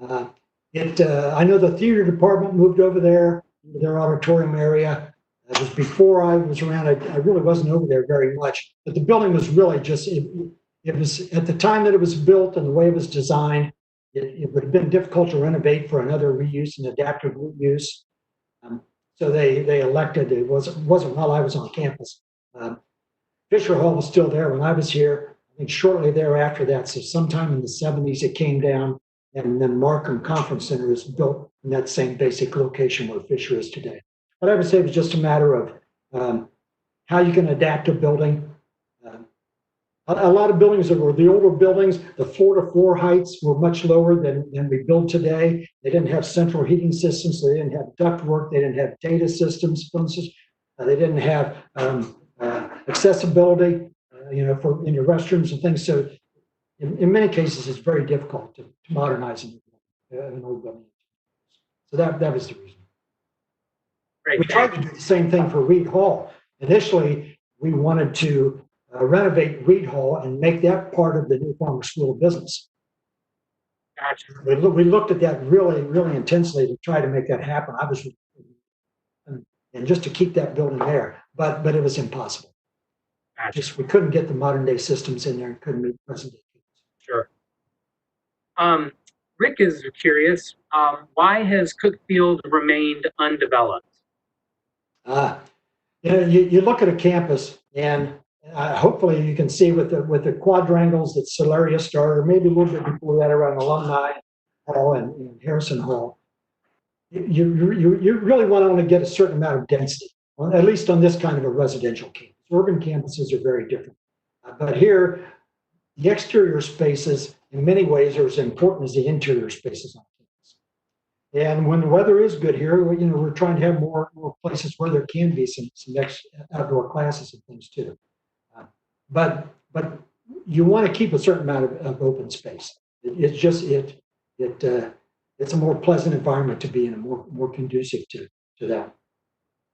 I know the theater department moved over there, their auditorium area. It was before I was around. I really wasn't over there very much, but the building was really just, it was at the time that it was built and the way it was designed, it would have been difficult to renovate for another reuse and adaptive reuse. So they elected, it wasn't while I was on campus. Fisher Hall was still there when I was here. I think shortly thereafter that, so sometime in the 70s it came down, and then Markham Conference Center is built in that same basic location where Fisher is today. But I would say it was just a matter of how you can adapt a building. A lot of buildings that were the older buildings, the floor-to-floor heights were much lower than we build today. They didn't have central heating systems. So they didn't have ductwork. They didn't have data systems, for instance. They didn't have accessibility, for in your restrooms and things. So in many cases, it's very difficult to modernize an old building. So that was the reason. Great. We tried to do the same thing for Reed Hall. Initially, we wanted to renovate Reed Hall and make that part of the new Farmer School of Business. Gotcha. We looked at that really, really intensely to try to make that happen. I was and just to keep that building there. But it was impossible. Gotcha. Just we couldn't get the modern day systems in there and couldn't meet present day needs. Sure. Rick is curious, why has Cookfield remained undeveloped? You look at a campus, and hopefully you can see with the quadrangles that Solaria started, or maybe a little bit before that around Alumni Hall and Harrison Hall. You really want to only get a certain amount of density, at least on this kind of a residential campus. Urban campuses are very different. But here, the exterior spaces in many ways are as important as the interior spaces on campus. And when the weather is good here, we're trying to have more places where there can be some outdoor classes and things too. But you want to keep a certain amount of open space. It's a more pleasant environment to be in, and more conducive to that.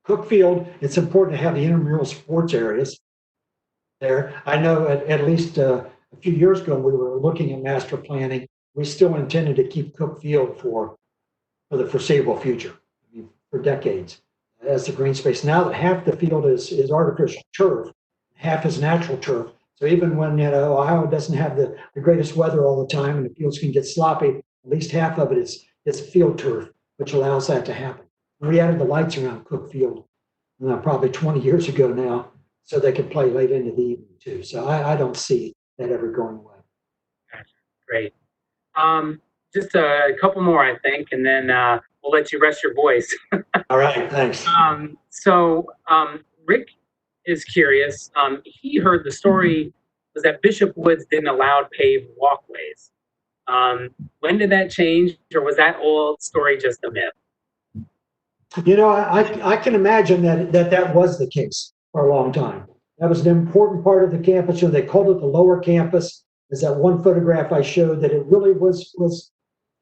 Cookfield, it's important to have the intramural sports areas there. I know at least a few years ago, we were looking at master planning. We still intended to keep Cookfield for the foreseeable future, for decades, as the green space. Now that half the field is artificial turf, half is natural turf. So even when Ohio doesn't have the greatest weather all the time and the fields can get sloppy, at least half of it is field turf, which allows that to happen. We added the lights around Cookfield probably 20 years ago now, so they could play late into the evening too. So I don't see that ever going away. Gotcha. Great. Just a couple more, I think, and then we'll let you rest your voice. All right, thanks. Rick is curious. He heard the story was that Bishop Woods didn't allow paved walkways. When did that change, or was that old story just a myth? I can imagine that was the case for a long time. That was an important part of the campus. They called it the lower campus. There's that one photograph I showed that it really was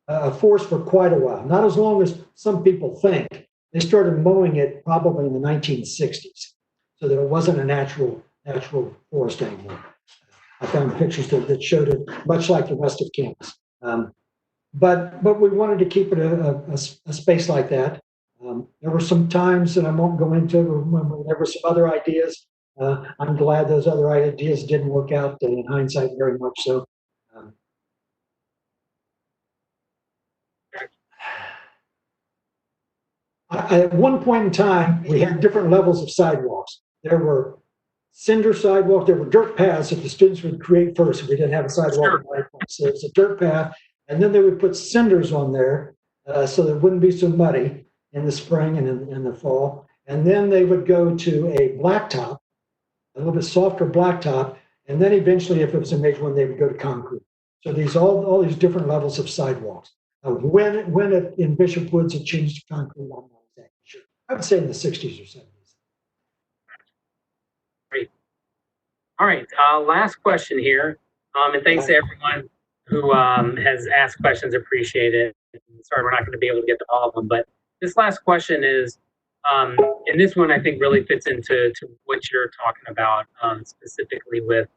a force for quite a while. Not as long as some people think. They started mowing it probably in the 1960s, so that it wasn't a natural forest anymore. I found pictures that showed it much like the rest of campus. But we wanted to keep it a space like that. There were some times that I won't go into when there were some other ideas. I'm glad those other ideas didn't work out in hindsight very much so. At one point in time, we had different levels of sidewalks. There were cinder sidewalk, there were dirt paths that the students would create first if we didn't have a sidewalk. Sure. So it was a dirt path, and then they would put cinders on there so that it wouldn't be so muddy in the spring and in the fall. And then they would go to a blacktop, a little bit softer blacktop, and then eventually, if it was a major one, they would go to concrete. So all these different levels of sidewalks. When in Bishop Woods it changed to concrete, I'm not exactly sure. I would say in the 60s or 70s. Great. All right, last question here. And thanks to everyone who has asked questions. Appreciate it. Sorry, we're not going to be able to get to all of them, but this last question is, and this one I think really fits into what you're talking about specifically with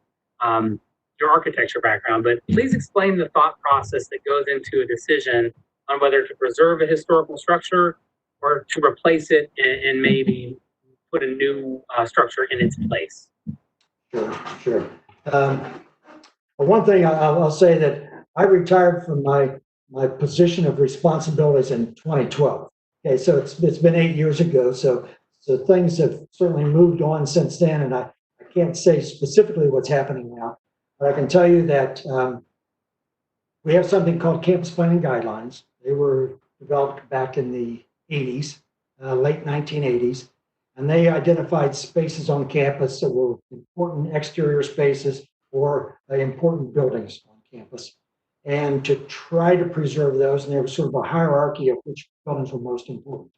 your architecture background, but please explain the thought process that goes into a decision on whether to preserve a historical structure or to replace it and maybe put a new structure in its place. Sure. Well, one thing I'll say that I retired from my position of responsibilities in 2012. Okay, so it's been 8 years ago, so things have certainly moved on since then, and I can't say specifically what's happening now, but I can tell you that we have something called campus planning guidelines. They were developed back in the 80s, late 1980s, and they identified spaces on campus that were important exterior spaces or important buildings on campus, and to try to preserve those. And there was sort of a hierarchy of which buildings were most important,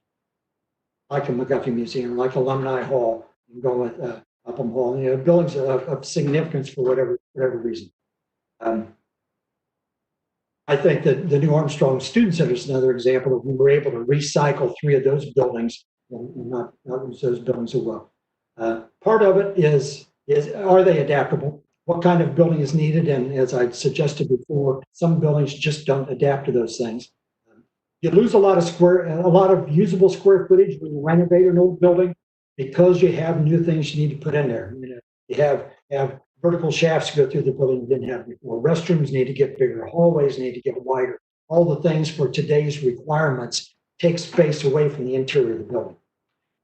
like the Mcduffie Museum, like Alumni Hall, and go with Upham Hall, buildings of significance for whatever reason. I think that the New Armstrong Student Center is another example of we were able to recycle 3 of those buildings and not lose those buildings as well. Part of it is are they adaptable? What kind of building is needed? And as I suggested before, some buildings just don't adapt to those things. You lose a lot of usable square footage when you renovate an old building because you have new things you need to put in there. You have vertical shafts go through the building you didn't have before. Restrooms need to get bigger. Hallways need to get wider. All the things for today's requirements take space away from the interior of the building.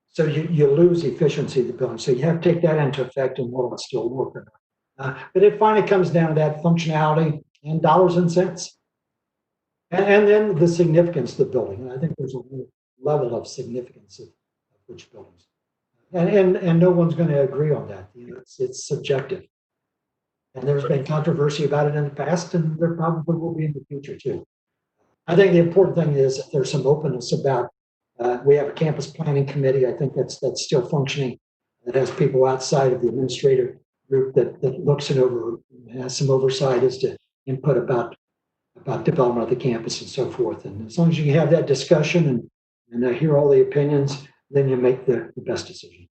So you lose efficiency of the building. So you have to take that into effect and will it still work or not. But it finally comes down to that functionality and dollars and cents. And then the significance of the building. And I think there's a level of significance of which buildings. And no one's going to agree on that. It's subjective. And there's been controversy about it in the past, and there probably will be in the future too. I think the important thing is if there's some openness about, we have a campus planning committee. I think that's still functioning. That has people outside of the administrative group that looks it over, has some oversight as to input about development of the campus and so forth. And as long as you can have that discussion and hear all the opinions, then you make the best decision.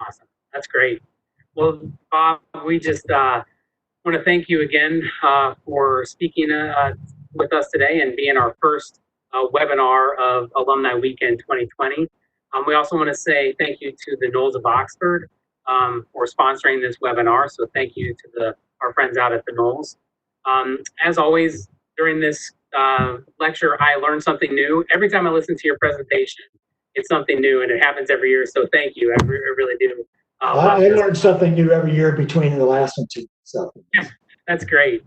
Awesome. That's great. Well, Bob, we just want to thank you again for speaking with us today and being our first webinar of Alumni Weekend 2020. We also want to say thank you to the Knolls of Oxford for sponsoring this webinar. So thank you to our friends out at the Knolls. As always, during this lecture, I learned something new. Every time I listen to your presentation, it's something new, and it happens every year. So thank you. I really do. I learned something new every year between the last one too. So yeah, that's great.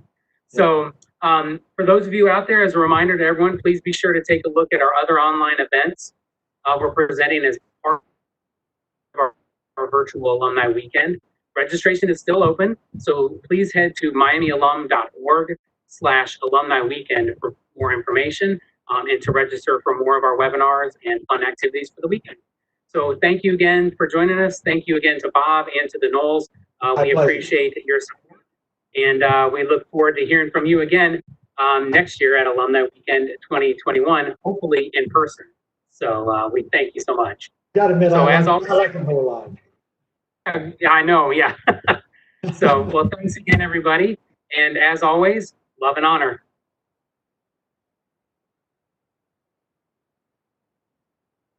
So for those of you out there, as a reminder to everyone, please be sure to take a look at our other online events we're presenting as part of our virtual alumni weekend. Registration is still open, so please head to miamialum.org/alumni weekend for more information and to register for more of our webinars and fun activities for the weekend. So thank you again for joining us. Thank you again to Bob and to the Knolls. We appreciate your support, and we look forward to hearing from you again next year at Alumni Weekend 2021, hopefully in person. So we thank you so much. Got to admit, so I as always, like them more live. Yeah, I know. Yeah. So, well, thanks again, everybody. And as always, love and honor.